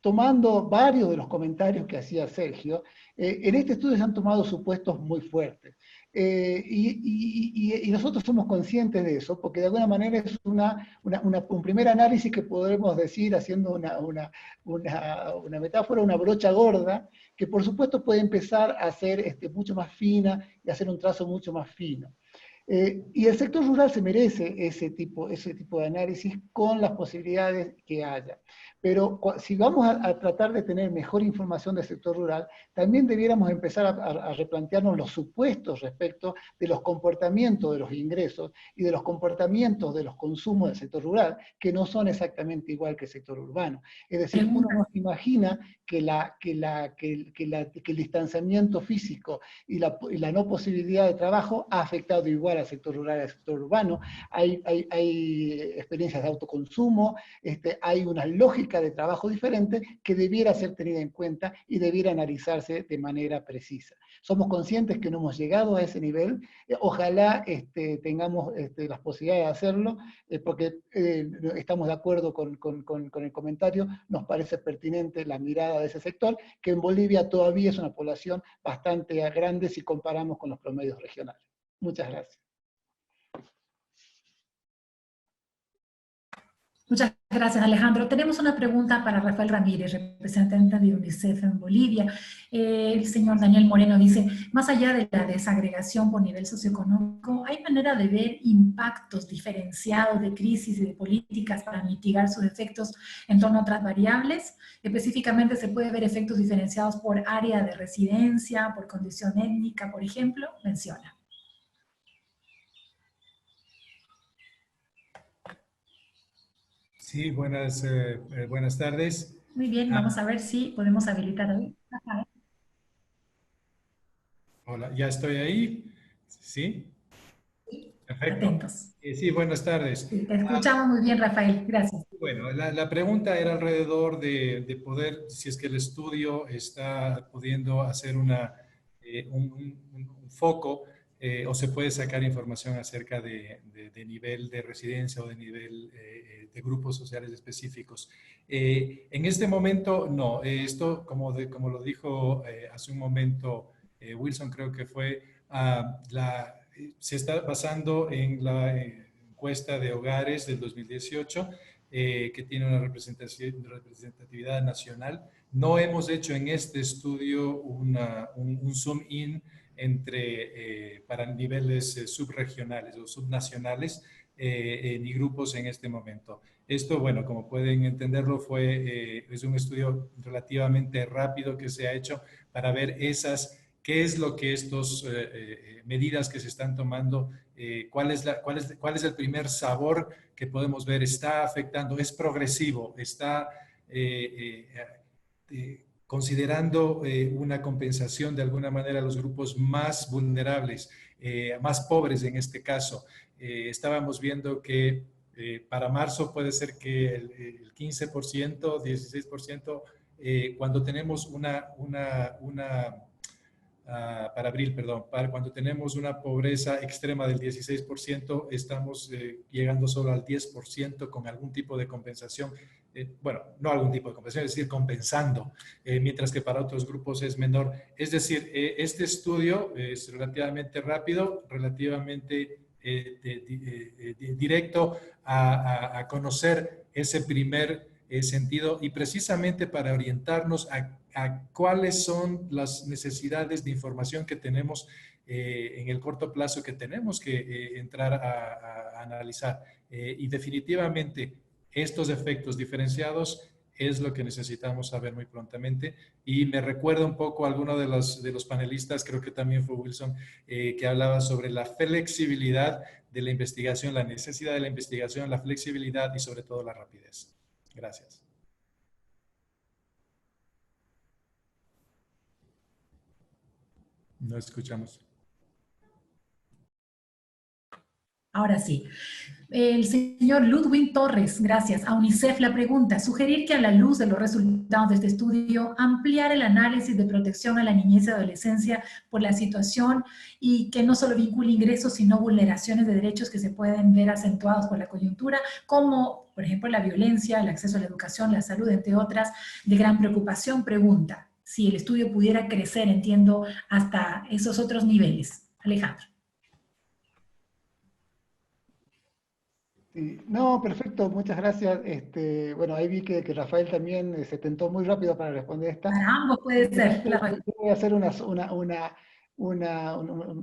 Speaker 4: tomando varios de los comentarios que hacía Sergio, en este estudio se han tomado supuestos muy fuertes. Y nosotros somos conscientes de eso, porque de alguna manera es un primer análisis que podemos decir, haciendo una metáfora, una brocha gorda, que por supuesto puede empezar a ser mucho más fina y hacer un trazo mucho más fino. Y el sector rural se merece ese tipo de análisis con las posibilidades que haya. Pero si vamos a tratar de tener mejor información del sector rural, también debiéramos empezar a replantearnos los supuestos respecto de los comportamientos de los ingresos y de los comportamientos de los consumos del sector rural, que no son exactamente igual que el sector urbano. Es decir, uno no se imagina que el distanciamiento físico y la no posibilidad de trabajo ha afectado igual al sector rural y al sector urbano. Hay experiencias de autoconsumo, hay una lógica de trabajo diferente que debiera ser tenida en cuenta y debiera analizarse de manera precisa. Somos conscientes que no hemos llegado a ese nivel, ojalá tengamos las posibilidades de hacerlo, porque estamos de acuerdo con el comentario, nos parece pertinente la mirada de ese sector, que en Bolivia todavía es una población bastante grande si comparamos con los promedios regionales. Muchas gracias.
Speaker 1: Muchas gracias, Alejandro. Tenemos una pregunta para Rafael Ramírez, representante de UNICEF en Bolivia. El señor Daniel Moreno dice, más allá de la desagregación por nivel socioeconómico, ¿hay manera de ver impactos diferenciados de crisis y de políticas para mitigar sus efectos en torno a otras variables? Específicamente, ¿se puede ver efectos diferenciados por área de residencia, por condición étnica, por ejemplo? Menciona.
Speaker 3: Sí, buenas tardes.
Speaker 1: Muy bien, vamos a ver si podemos habilitar ahí.
Speaker 3: Hola, ¿ya estoy ahí? ¿Sí? Perfecto.
Speaker 1: Atentos.
Speaker 3: Sí, buenas tardes.
Speaker 1: Sí, te escuchamos muy bien, Rafael. Gracias.
Speaker 3: Bueno, la pregunta era alrededor de poder, si es que el estudio está pudiendo hacer un foco o se puede sacar información acerca de nivel de residencia o de nivel de grupos sociales específicos. En este momento, no. Esto, como lo dijo hace un momento Wilson, creo que fue, se está basando en la encuesta de hogares del 2018, que tiene una representatividad nacional. No hemos hecho en este estudio un zoom in para niveles subregionales o subnacionales ni grupos en este momento. Esto, bueno, como pueden entenderlo, es un estudio relativamente rápido que se ha hecho para ver qué es lo que estas medidas que se están tomando, cuál es el primer sabor que podemos ver, está afectando, es progresivo, está considerando una compensación de alguna manera a los grupos más vulnerables, más pobres en este caso. Estábamos viendo que para marzo puede ser que el 15%, 16%, cuando tenemos para abril, perdón, cuando tenemos una pobreza extrema del 16%, estamos llegando solo al 10% con algún tipo de compensación. Bueno, no algún tipo de compensación, es decir, compensando, mientras que para otros grupos es menor. Es decir, este estudio es relativamente rápido, relativamente directo a conocer ese primer sentido y precisamente para orientarnos a cuáles son las necesidades de información que tenemos en el corto plazo que tenemos que entrar a analizar. Y definitivamente estos efectos diferenciados es lo que necesitamos saber muy prontamente. Y me recuerda un poco a alguno de los panelistas, creo que también fue Wilson, que hablaba sobre la flexibilidad de la investigación, la necesidad de la investigación, la flexibilidad y sobre todo la rapidez. Gracias. No escuchamos.
Speaker 1: Ahora sí. El señor Ludwig Torres, gracias. A UNICEF la pregunta, sugerir que a la luz de los resultados de este estudio, ampliar el análisis de protección a la niñez y adolescencia por la situación y que no solo vincule ingresos, sino vulneraciones de derechos que se pueden ver acentuados por la coyuntura, como, por ejemplo, la violencia, el acceso a la educación, la salud, entre otras, de gran preocupación. Pregunta, si el estudio pudiera crecer, entiendo, hasta esos otros niveles. Alejandro.
Speaker 4: Sí, no, perfecto, muchas gracias. Bueno, ahí vi que Rafael también se tentó muy rápido para responder esta.
Speaker 1: Para ambos puede ser.
Speaker 4: Yo voy a hacer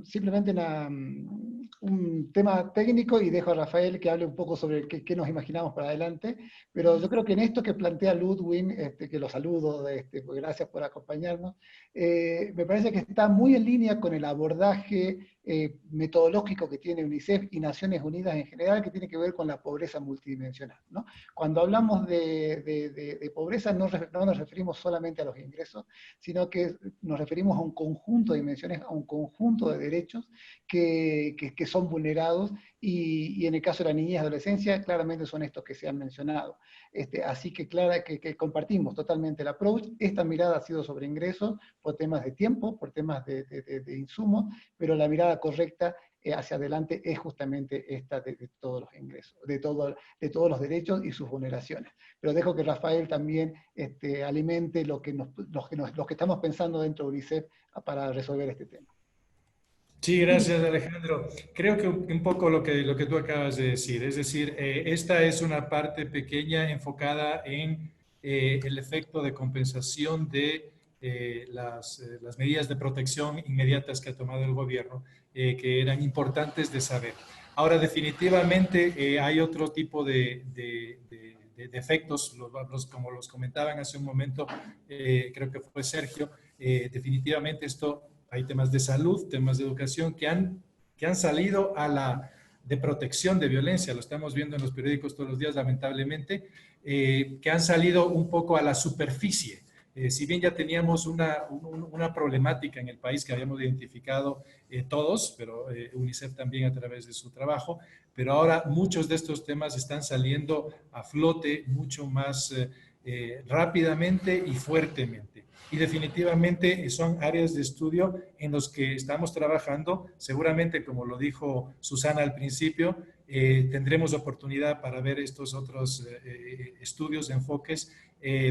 Speaker 4: simplemente un tema técnico y dejo a Rafael que hable un poco sobre qué nos imaginamos para adelante. Pero yo creo que en esto que plantea Ludwig, que lo saludo, pues gracias por acompañarnos, me parece que está muy en línea con el abordaje metodológico que tiene UNICEF y Naciones Unidas en general, que tiene que ver con la pobreza multidimensional, ¿no? Cuando hablamos de pobreza no nos referimos solamente a los ingresos, sino que nos referimos a un conjunto de dimensiones, a un conjunto de derechos que son vulnerados y en el caso de la niñez y adolescencia claramente son estos que se han mencionado. Así que claro que compartimos totalmente el approach. Esta mirada ha sido sobre ingresos por temas de tiempo, por temas de insumos, pero la mirada correcta hacia adelante es justamente esta de todos los ingresos, de todos los derechos y sus vulneraciones. Pero dejo que Rafael también alimente lo que estamos pensando dentro de UNICEF para resolver este tema.
Speaker 3: Sí, gracias Alejandro. Creo que un poco lo que tú acabas de decir, es decir, esta es una parte pequeña enfocada en el efecto de compensación de las medidas de protección inmediatas que ha tomado el gobierno, que eran importantes de saber. Ahora, definitivamente hay otro tipo de efectos, como los comentaban hace un momento, creo que fue Sergio, definitivamente hay temas de salud, temas de educación que han salido de protección de violencia, lo estamos viendo en los periódicos todos los días, lamentablemente, que han salido un poco a la superficie. Si bien ya teníamos una problemática en el país que habíamos identificado todos, pero UNICEF también a través de su trabajo, pero ahora muchos de estos temas están saliendo a flote mucho más rápidamente y fuertemente. Y definitivamente son áreas de estudio en los que estamos trabajando. Seguramente, como lo dijo Susana al principio, tendremos oportunidad para ver estos otros estudios, enfoques,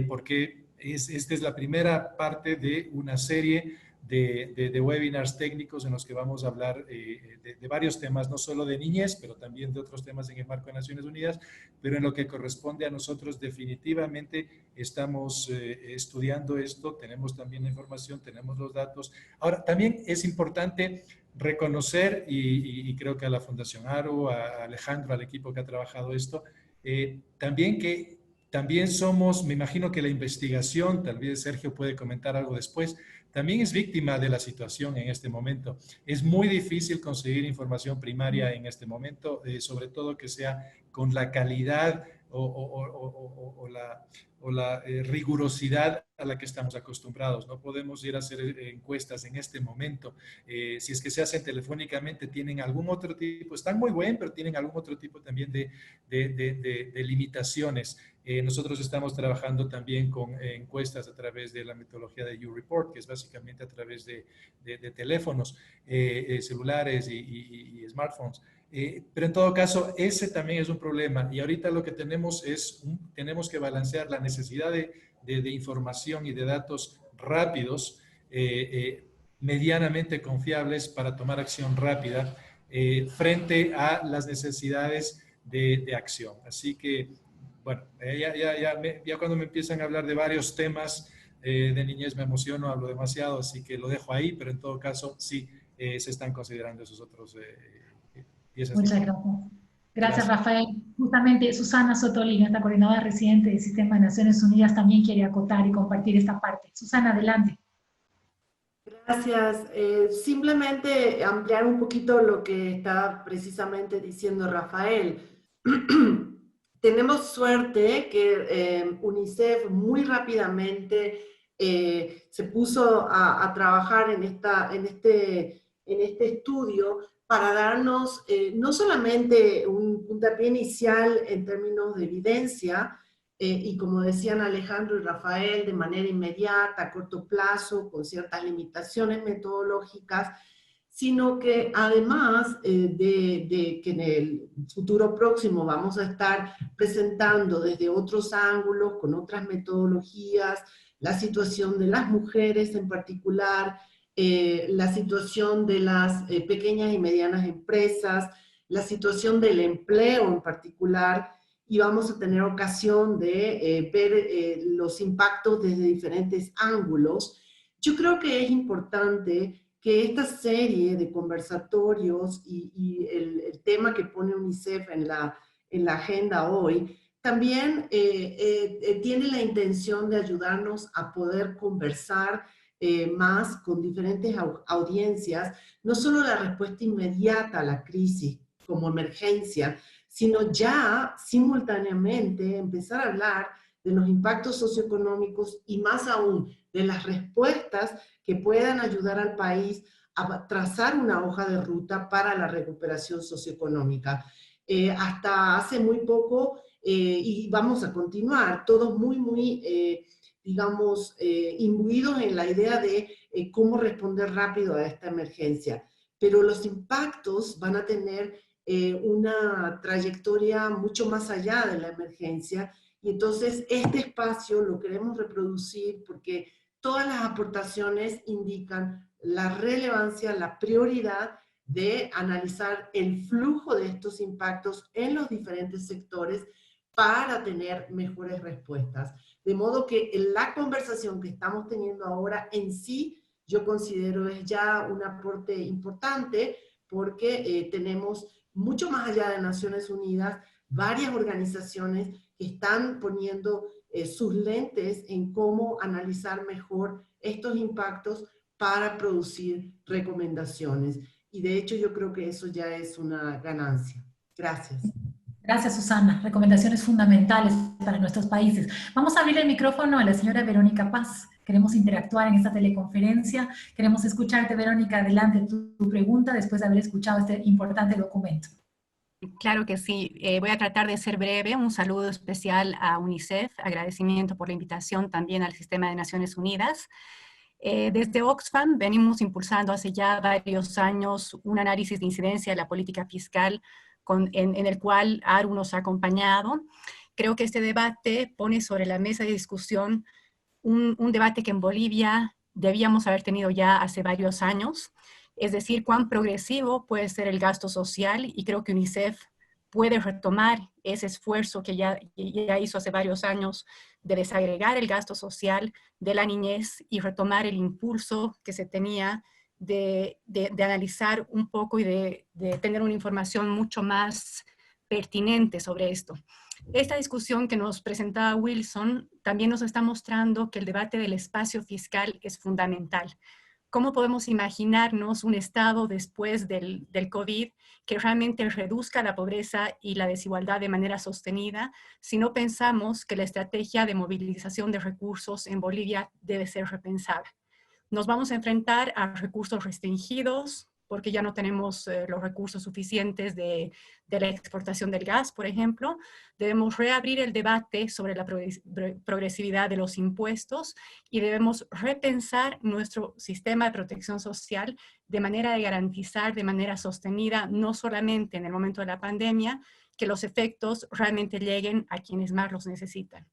Speaker 3: porque esta es la primera parte de una serie de webinars técnicos en los que vamos a hablar de varios temas, no solo de niñez, pero también de otros temas en el marco de Naciones Unidas, pero en lo que corresponde a nosotros definitivamente estamos estudiando esto, tenemos también la información, tenemos los datos. Ahora, también es importante reconocer, y creo que a la Fundación Aro, a Alejandro, al equipo que ha trabajado esto, también somos, me imagino que la investigación, tal vez Sergio puede comentar algo después, también es víctima de la situación en este momento. Es muy difícil conseguir información primaria en este momento, sobre todo que sea con la calidad o la rigurosidad a la que estamos acostumbrados. No podemos ir a hacer encuestas en este momento. Si es que se hacen telefónicamente, tienen algún otro tipo, están muy bien, pero tienen algún otro tipo también de limitaciones. Nosotros estamos trabajando también con encuestas a través de la metodología de YouReport, que es básicamente a través de teléfonos celulares y smartphones. Pero en todo caso, ese también es un problema. Y ahorita lo que tenemos tenemos que balancear la necesidad de información y de datos rápidos, medianamente confiables para tomar acción rápida frente a las necesidades de acción. Así que, bueno, ya cuando me empiezan a hablar de varios temas de niñez me emociono, hablo demasiado, así que lo dejo ahí, pero en todo caso sí se están considerando esos otros piezas.
Speaker 1: Muchas gracias. Gracias, Rafael. Justamente Susana Sotoli, nuestra coordinadora residente del Sistema de Naciones Unidas, también quiere acotar y compartir esta parte. Susana, adelante.
Speaker 2: Gracias. Simplemente ampliar un poquito lo que está precisamente diciendo Rafael. Tenemos suerte que UNICEF muy rápidamente se puso a trabajar en este estudio para darnos no solamente un puntapié inicial en términos de evidencia, y como decían Alejandro y Rafael, de manera inmediata, a corto plazo, con ciertas limitaciones metodológicas, sino que además de que en el futuro próximo vamos a estar presentando desde otros ángulos, con otras metodologías, la situación de las mujeres en particular, la situación de las pequeñas y medianas empresas, la situación del empleo en particular, y vamos a tener ocasión de ver los impactos desde diferentes ángulos. Yo creo que es importante que esta serie de conversatorios y el tema que pone UNICEF en la agenda hoy, también tiene la intención de ayudarnos a poder conversar más con diferentes audiencias, no solo la respuesta inmediata a la crisis como emergencia, sino ya simultáneamente empezar a hablar de los impactos socioeconómicos y más aún de las respuestas que puedan ayudar al país a trazar una hoja de ruta para la recuperación socioeconómica. Hasta hace muy poco, y vamos a continuar, todos muy digamos, imbuidos en la idea de cómo responder rápido a esta emergencia. Pero los impactos van a tener una trayectoria mucho más allá de la emergencia, y entonces este espacio lo queremos reproducir porque todas las aportaciones indican la relevancia, la prioridad de analizar el flujo de estos impactos en los diferentes sectores para tener mejores respuestas. De modo que la conversación que estamos teniendo ahora en sí, yo considero es ya un aporte importante porque tenemos mucho más allá de Naciones Unidas, varias organizaciones que están poniendo sus lentes en cómo analizar mejor estos impactos para producir recomendaciones. Y de hecho yo creo que eso ya es una ganancia. Gracias.
Speaker 1: Gracias, Susana. Recomendaciones fundamentales para nuestros países. Vamos a abrir el micrófono a la señora Verónica Paz. Queremos interactuar en esta teleconferencia. Queremos escucharte, Verónica. Adelante tu pregunta después de haber escuchado este importante documento.
Speaker 7: Claro que sí. Voy a tratar de ser breve. Un saludo especial a UNICEF. Agradecimiento por la invitación también al Sistema de Naciones Unidas. Desde Oxfam venimos impulsando hace ya varios años un análisis de incidencia de la política fiscal en el cual ARU nos ha acompañado. Creo que este debate pone sobre la mesa de discusión un debate que en Bolivia debíamos haber tenido ya hace varios años, es decir, cuán progresivo puede ser el gasto social, y creo que UNICEF puede retomar ese esfuerzo que ya hizo hace varios años de desagregar el gasto social de la niñez y retomar el impulso que se tenía de analizar un poco y de tener una información mucho más pertinente sobre esto. Esta discusión que nos presentaba Wilson también nos está mostrando que el debate del espacio fiscal es fundamental. ¿Cómo podemos imaginarnos un Estado después del COVID que realmente reduzca la pobreza y la desigualdad de manera sostenida si no pensamos que la estrategia de movilización de recursos en Bolivia debe ser repensada? Nos vamos a enfrentar a recursos restringidos porque ya no tenemos los recursos suficientes de la exportación del gas, por ejemplo. Debemos reabrir el debate sobre la progresividad de los impuestos y debemos repensar nuestro sistema de protección social de manera de garantizar de manera sostenida, no solamente en el momento de la pandemia, que los efectos realmente lleguen a quienes más los necesitan.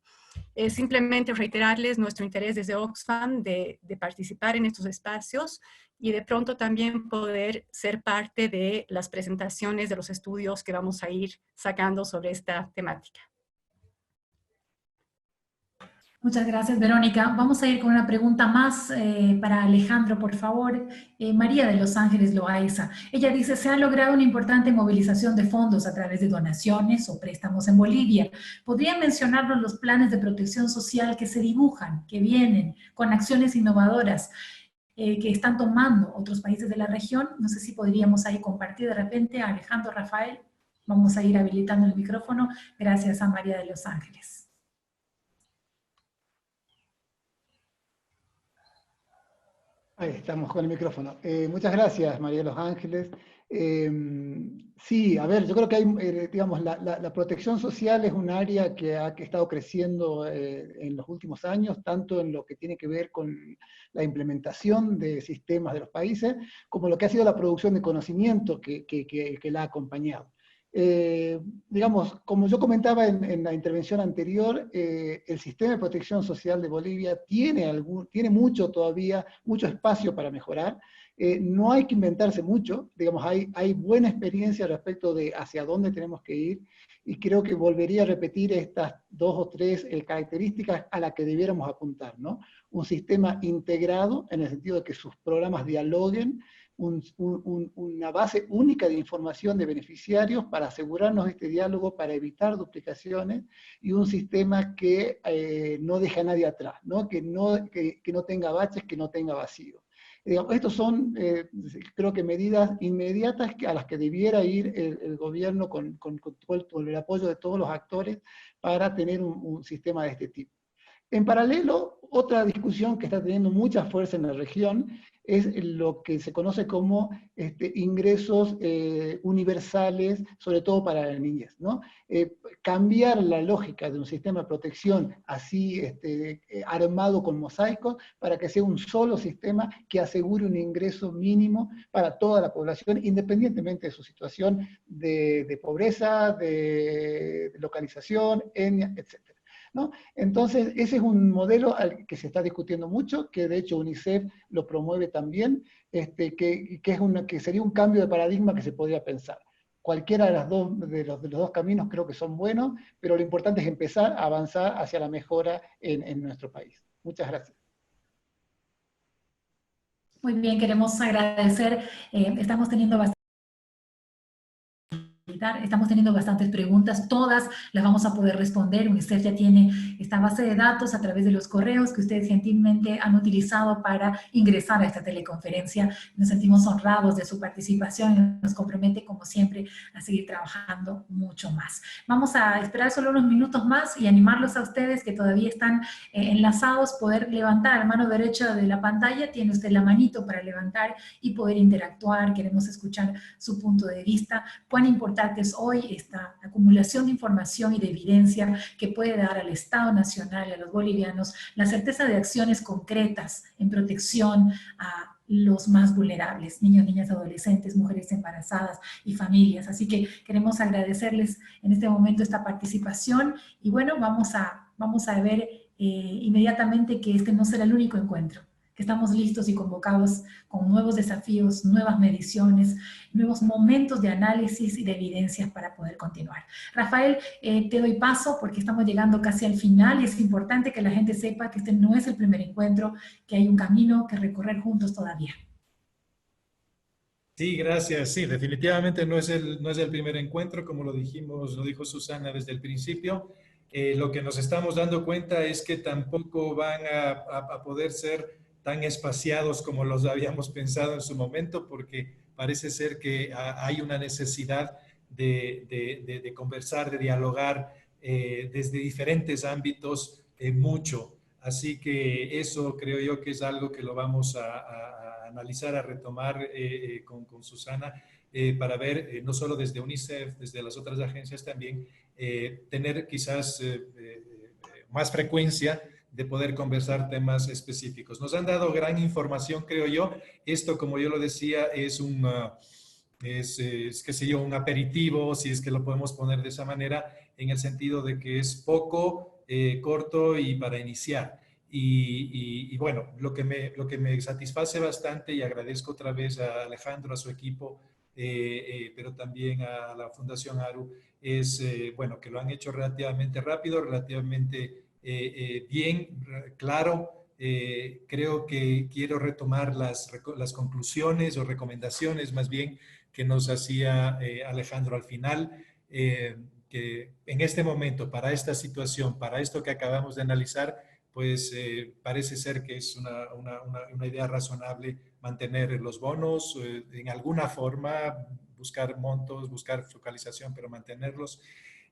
Speaker 7: Simplemente reiterarles nuestro interés desde Oxfam de participar en estos espacios y de pronto también poder ser parte de las presentaciones de los estudios que vamos a ir sacando sobre esta temática.
Speaker 1: Muchas gracias, Verónica. Vamos a ir con una pregunta más para Alejandro, por favor. María de Los Ángeles Loaiza. Ella dice, se ha logrado una importante movilización de fondos a través de donaciones o préstamos en Bolivia. ¿Podrían mencionarnos los planes de protección social que se dibujan, que vienen, con acciones innovadoras que están tomando otros países de la región? No sé si podríamos ahí compartir de repente a Alejandro, Rafael. Vamos a ir habilitando el micrófono. Gracias a María de Los Ángeles.
Speaker 4: Ahí estamos con el micrófono. Muchas gracias, María de Los Ángeles. Sí, a ver, yo creo que hay, digamos, la protección social es un área que ha estado creciendo en los últimos años, tanto en lo que tiene que ver con la implementación de sistemas de los países, como lo que ha sido la producción de conocimiento que la ha acompañado. Digamos, como yo comentaba en la intervención anterior, el sistema de protección social de Bolivia tiene mucho todavía, mucho espacio para mejorar. No hay que inventarse mucho, digamos, hay buena experiencia respecto de hacia dónde tenemos que ir, y creo que volvería a repetir estas 2 o 3 características a las que debiéramos apuntar, ¿no? Un sistema integrado, en el sentido de que sus programas dialoguen, una base única de información de beneficiarios para asegurarnos de este diálogo, para evitar duplicaciones, y un sistema que no deje a nadie atrás, ¿no? Que no tenga baches, que no tenga vacío. Estos son, creo que, medidas inmediatas a las que debiera ir el gobierno con el apoyo de todos los actores para tener un sistema de este tipo. En paralelo, otra discusión que está teniendo mucha fuerza en la región es lo que se conoce como ingresos universales, sobre todo para la niñez, ¿no? Cambiar la lógica de un sistema de protección así armado con mosaicos para que sea un solo sistema que asegure un ingreso mínimo para toda la población, independientemente de su situación de pobreza, de localización, etnia, etc. ¿no? Entonces, ese es un modelo al que se está discutiendo mucho, que de hecho UNICEF lo promueve también, que sería un cambio de paradigma que se podría pensar. Cualquiera de los dos caminos creo que son buenos, pero lo importante es empezar a avanzar hacia la mejora en nuestro país. Muchas gracias.
Speaker 1: Muy bien, queremos agradecer, estamos teniendo bastantes preguntas, todas las vamos a poder responder. UNICEF ya tiene esta base de datos a través de los correos que ustedes gentilmente han utilizado para ingresar a esta teleconferencia. Nos sentimos honrados de su participación y nos compromete, como siempre, a seguir trabajando mucho más. Vamos a esperar solo unos minutos más y animarlos a ustedes que todavía están enlazados, poder levantar la mano derecha de la pantalla, tiene usted la manito para levantar y poder interactuar. Queremos escuchar su punto de vista. Cuán importante es hoy esta acumulación de información y de evidencia que puede dar al Estado Nacional y a los bolivianos la certeza de acciones concretas en protección a los más vulnerables, niños, niñas, adolescentes, mujeres embarazadas y familias. Así que queremos agradecerles en este momento esta participación y bueno, vamos a ver inmediatamente que este no será el único encuentro. que estamos listos y convocados con nuevos desafíos, nuevas mediciones, nuevos momentos de análisis y de evidencias para poder continuar. Rafael, te doy paso porque estamos llegando casi al final y es importante que la gente sepa que este no es el primer encuentro, que hay un camino que recorrer juntos todavía.
Speaker 3: Sí, gracias. Sí, definitivamente no es el primer encuentro, como lo dijo Susana desde el principio. Lo que nos estamos dando cuenta es que tampoco van a poder ser tan espaciados como los habíamos pensado en su momento, porque parece ser que hay una necesidad de conversar, de dialogar desde diferentes ámbitos mucho. Así que eso creo yo que es algo que lo vamos a analizar, a retomar con Susana, para ver, no solo desde UNICEF, desde las otras agencias también, tener quizás más frecuencia de poder conversar temas específicos. Nos han dado gran información, creo yo. Esto, como yo lo decía, es qué sé yo, un aperitivo, si es que lo podemos poner de esa manera, en el sentido de que es poco, corto y para iniciar. Y bueno, lo que me satisface bastante, y agradezco otra vez a Alejandro, a su equipo, pero también a la Fundación ARU, es bueno, que lo han hecho relativamente rápido, relativamente bien, claro. Creo que quiero retomar las conclusiones o recomendaciones más bien que nos hacía Alejandro al final, que en este momento, para esta situación, para esto que acabamos de analizar, pues parece ser que es una idea razonable mantener los bonos en alguna forma, buscar montos, buscar focalización, pero mantenerlos.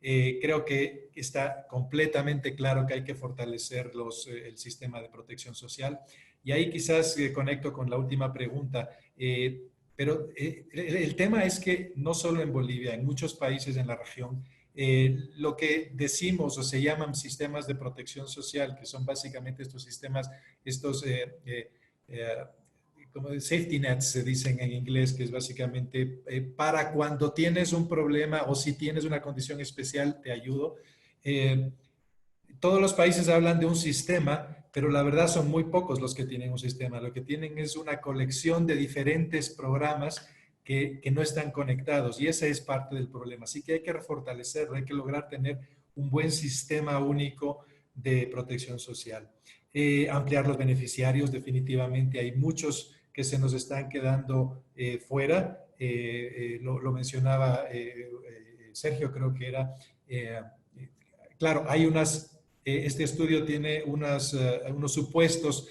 Speaker 3: Creo que está completamente claro que hay que fortalecer el sistema de protección social. Y ahí quizás conecto con la última pregunta. Pero el tema es que no solo en Bolivia, en muchos países en la región, lo que decimos o se llaman sistemas de protección social, que son básicamente estos sistemas, estos como safety nets se dicen en inglés, que es básicamente para cuando tienes un problema o si tienes una condición especial, te ayudo. Todos los países hablan de un sistema, pero la verdad son muy pocos los que tienen un sistema. Lo que tienen es una colección de diferentes programas que no están conectados, y ese es parte del problema. Así que hay que fortalecerlo, hay que lograr tener un buen sistema único de protección social. Ampliar los beneficiarios, definitivamente hay muchos que se nos están quedando fuera. Lo mencionaba Sergio, creo que era. Claro, hay este estudio tiene unos supuestos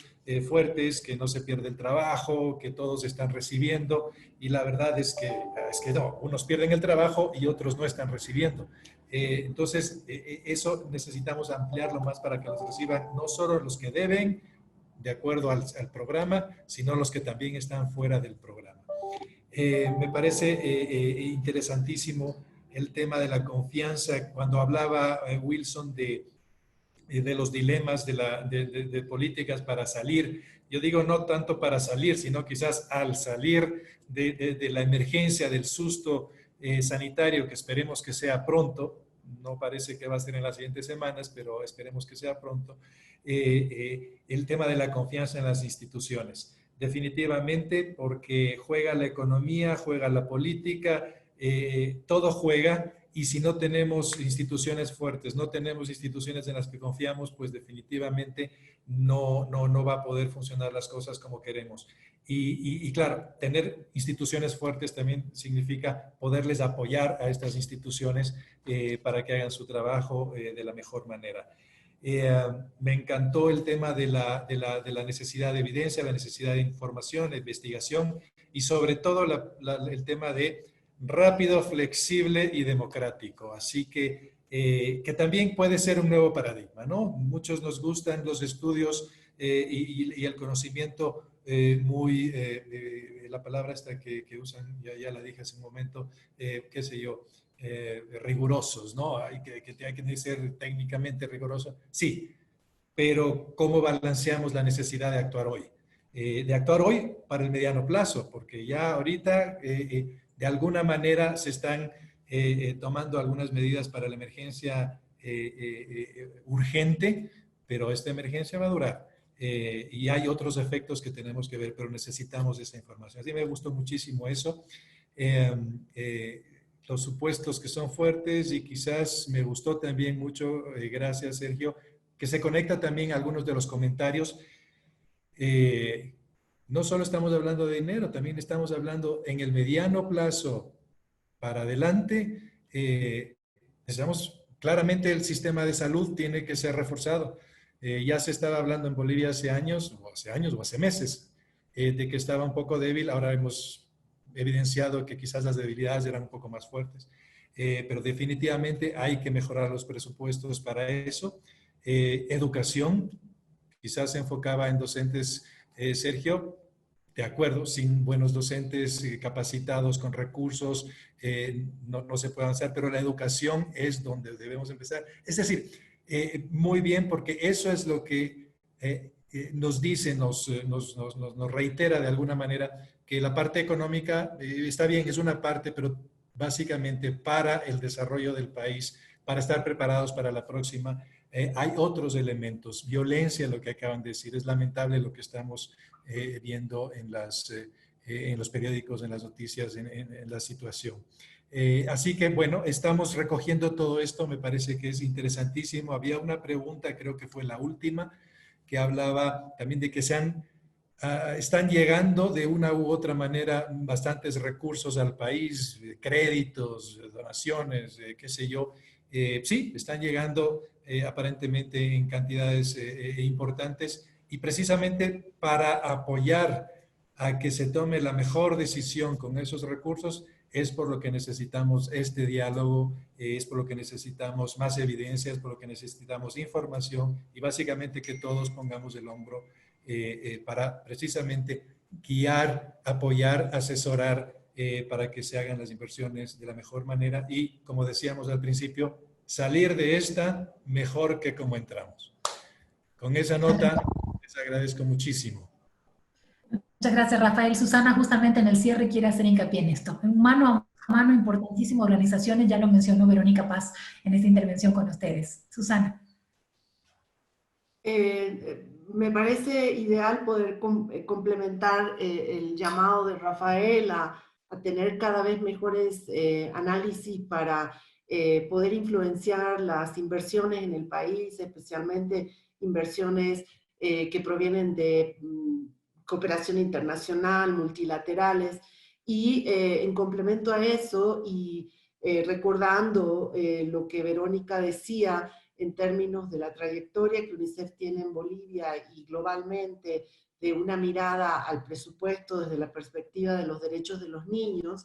Speaker 3: fuertes, que no se pierde el trabajo, que todos están recibiendo, y la verdad es que no, unos pierden el trabajo y otros no están recibiendo. Entonces, eso necesitamos ampliarlo más para que los reciban no solo los que deben, de acuerdo al programa, sino los que también están fuera del programa. Me parece interesantísimo el tema de la confianza. Cuando hablaba Wilson de los dilemas de políticas para salir, yo digo no tanto para salir, sino quizás al salir de la emergencia, del susto sanitario, que esperemos que sea pronto, no parece que va a ser en las siguientes semanas, pero esperemos que sea pronto, el tema de la confianza en las instituciones. Definitivamente, porque juega la economía, juega la política, todo juega, y si no tenemos instituciones fuertes, no tenemos instituciones en las que confiamos, pues definitivamente no va a poder funcionar las cosas como queremos. Y claro, tener instituciones fuertes también significa poderles apoyar a estas instituciones para que hagan su trabajo de la mejor manera. Me encantó el tema de la necesidad de evidencia, la necesidad de información, de investigación, y sobre todo el tema de rápido, flexible y democrático. Así que también puede ser un nuevo paradigma, ¿no? Muchos nos gustan los estudios y el conocimiento la palabra esta que usan, ya la dije hace un momento, qué sé yo, rigurosos, ¿no? Hay que ser técnicamente riguroso. Sí, pero ¿cómo balanceamos la necesidad de actuar hoy? De actuar hoy para el mediano plazo, porque ya ahorita de alguna manera se están tomando algunas medidas para la emergencia urgente, pero esta emergencia va a durar. y hay otros efectos que tenemos que ver, pero necesitamos esa información. Así me gustó muchísimo eso. Los supuestos que son fuertes, y quizás me gustó también mucho, gracias Sergio, que se conecta también a algunos de los comentarios. No solo estamos hablando de dinero, también estamos hablando en el mediano plazo para adelante. Necesitamos, claramente el sistema de salud tiene que ser reforzado. Ya se estaba hablando en Bolivia hace años o hace meses, de que estaba un poco débil. Ahora hemos evidenciado que quizás las debilidades eran un poco más fuertes. Pero definitivamente hay que mejorar los presupuestos para eso. Educación, quizás se enfocaba en docentes, Sergio, de acuerdo, sin buenos docentes capacitados, con recursos, no se puede avanzar, pero la educación es donde debemos empezar. Es decir, muy bien, porque eso es lo que nos dice, nos reitera de alguna manera que la parte económica está bien, es una parte, pero básicamente para el desarrollo del país, para estar preparados para la próxima, hay otros elementos. Violencia, lo que acaban de decir, es lamentable lo que estamos viendo en los periódicos, en las noticias, en la situación. Así que, bueno, estamos recogiendo todo esto, me parece que es interesantísimo. Había una pregunta, creo que fue la última, que hablaba también de que están llegando de una u otra manera bastantes recursos al país, créditos, donaciones, qué sé yo. Sí, están llegando aparentemente en cantidades importantes, y precisamente para apoyar a que se tome la mejor decisión con esos recursos es por lo que necesitamos este diálogo, es por lo que necesitamos más evidencias, por lo que necesitamos información, y básicamente que todos pongamos el hombro para precisamente guiar, apoyar, asesorar para que se hagan las inversiones de la mejor manera y, como decíamos al principio, salir de esta mejor que como entramos. Con esa nota, les agradezco muchísimo.
Speaker 1: Muchas gracias, Rafael. Susana, justamente en el cierre, quiere hacer hincapié en esto. Mano a mano, importantísimo, organizaciones, ya lo mencionó Verónica Paz en esta intervención con ustedes. Susana.
Speaker 2: Me parece ideal poder complementar el llamado de Rafael a tener cada vez mejores análisis para poder influenciar las inversiones en el país, especialmente inversiones que provienen de cooperación internacional, multilaterales, y en complemento a eso, y recordando lo que Verónica decía, en términos de la trayectoria que UNICEF tiene en Bolivia y globalmente, de una mirada al presupuesto desde la perspectiva de los derechos de los niños,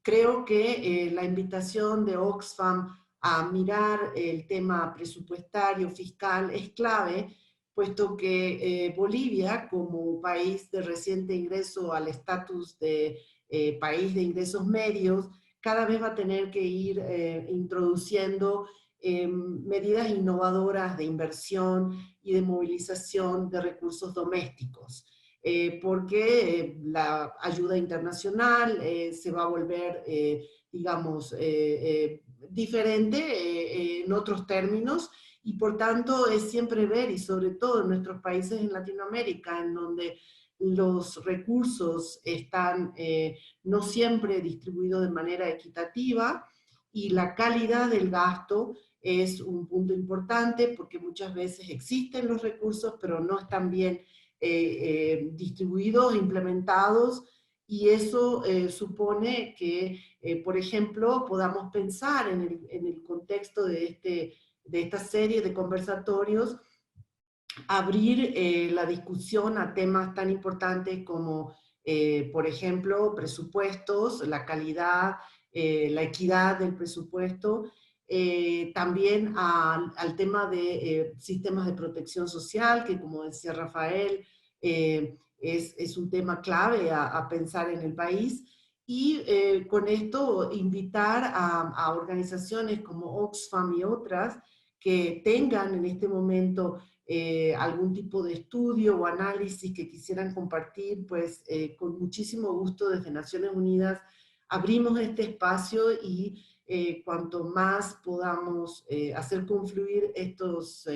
Speaker 2: creo que la invitación de Oxfam a mirar el tema presupuestario, fiscal, es clave, puesto que Bolivia, como país de reciente ingreso al estatus de país de ingresos medios, cada vez va a tener que ir introduciendo medidas innovadoras de inversión y de movilización de recursos domésticos, porque la ayuda internacional se va a volver, digamos, diferente en otros términos, y por tanto es siempre ver, y sobre todo en nuestros países en Latinoamérica, en donde los recursos están no siempre distribuidos de manera equitativa, y la calidad del gasto es un punto importante, porque muchas veces existen los recursos, pero no están bien distribuidos, implementados, y eso supone que, por ejemplo, podamos pensar en el contexto de esta serie de conversatorios, abrir la discusión a temas tan importantes como, por ejemplo, presupuestos, la calidad, la equidad del presupuesto, también al tema de sistemas de protección social, que como decía Rafael, es un tema clave a pensar en el país, y con esto invitar a organizaciones como Oxfam y otras que tengan en este momento algún tipo de estudio o análisis que quisieran compartir, pues con muchísimo gusto desde Naciones Unidas abrimos este espacio, y cuanto más podamos hacer confluir estos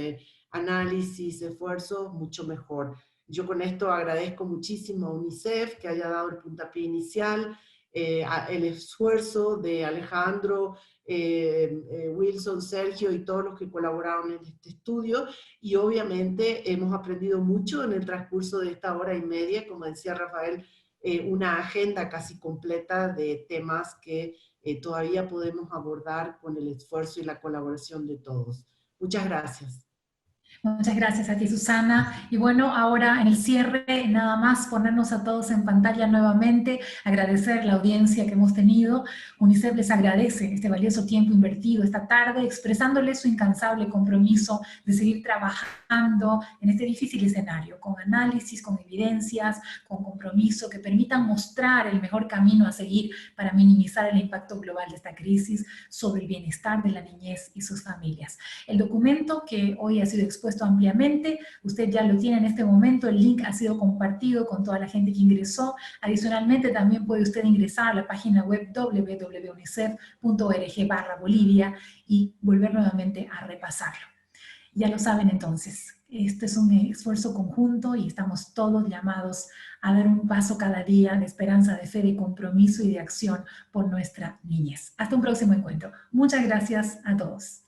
Speaker 2: análisis, esfuerzo, mucho mejor. Yo con esto agradezco muchísimo a UNICEF que haya dado el puntapié inicial, el esfuerzo de Alejandro, Wilson, Sergio y todos los que colaboraron en este estudio, y obviamente hemos aprendido mucho en el transcurso de esta hora y media, como decía Rafael, una agenda casi completa de temas que todavía podemos abordar con el esfuerzo y la colaboración de todos. Muchas gracias.
Speaker 1: Muchas gracias a ti, Susana. Y bueno, ahora en el cierre, nada más ponernos a todos en pantalla nuevamente, agradecer la audiencia que hemos tenido. UNICEF les agradece este valioso tiempo invertido esta tarde, expresándoles su incansable compromiso de seguir trabajando en este difícil escenario, con análisis, con evidencias, con compromiso, que permitan mostrar el mejor camino a seguir para minimizar el impacto global de esta crisis sobre el bienestar de la niñez y sus familias. El documento que hoy ha sido expuesto ampliamente, usted ya lo tiene en este momento, el link ha sido compartido con toda la gente que ingresó. Adicionalmente también puede usted ingresar a la página web www.unicef.org/Bolivia y volver nuevamente a repasarlo. Ya lo saben entonces, este es un esfuerzo conjunto y estamos todos llamados a dar un paso cada día de esperanza, de fe, de compromiso y de acción por nuestra niñez. Hasta un próximo encuentro. Muchas gracias a todos.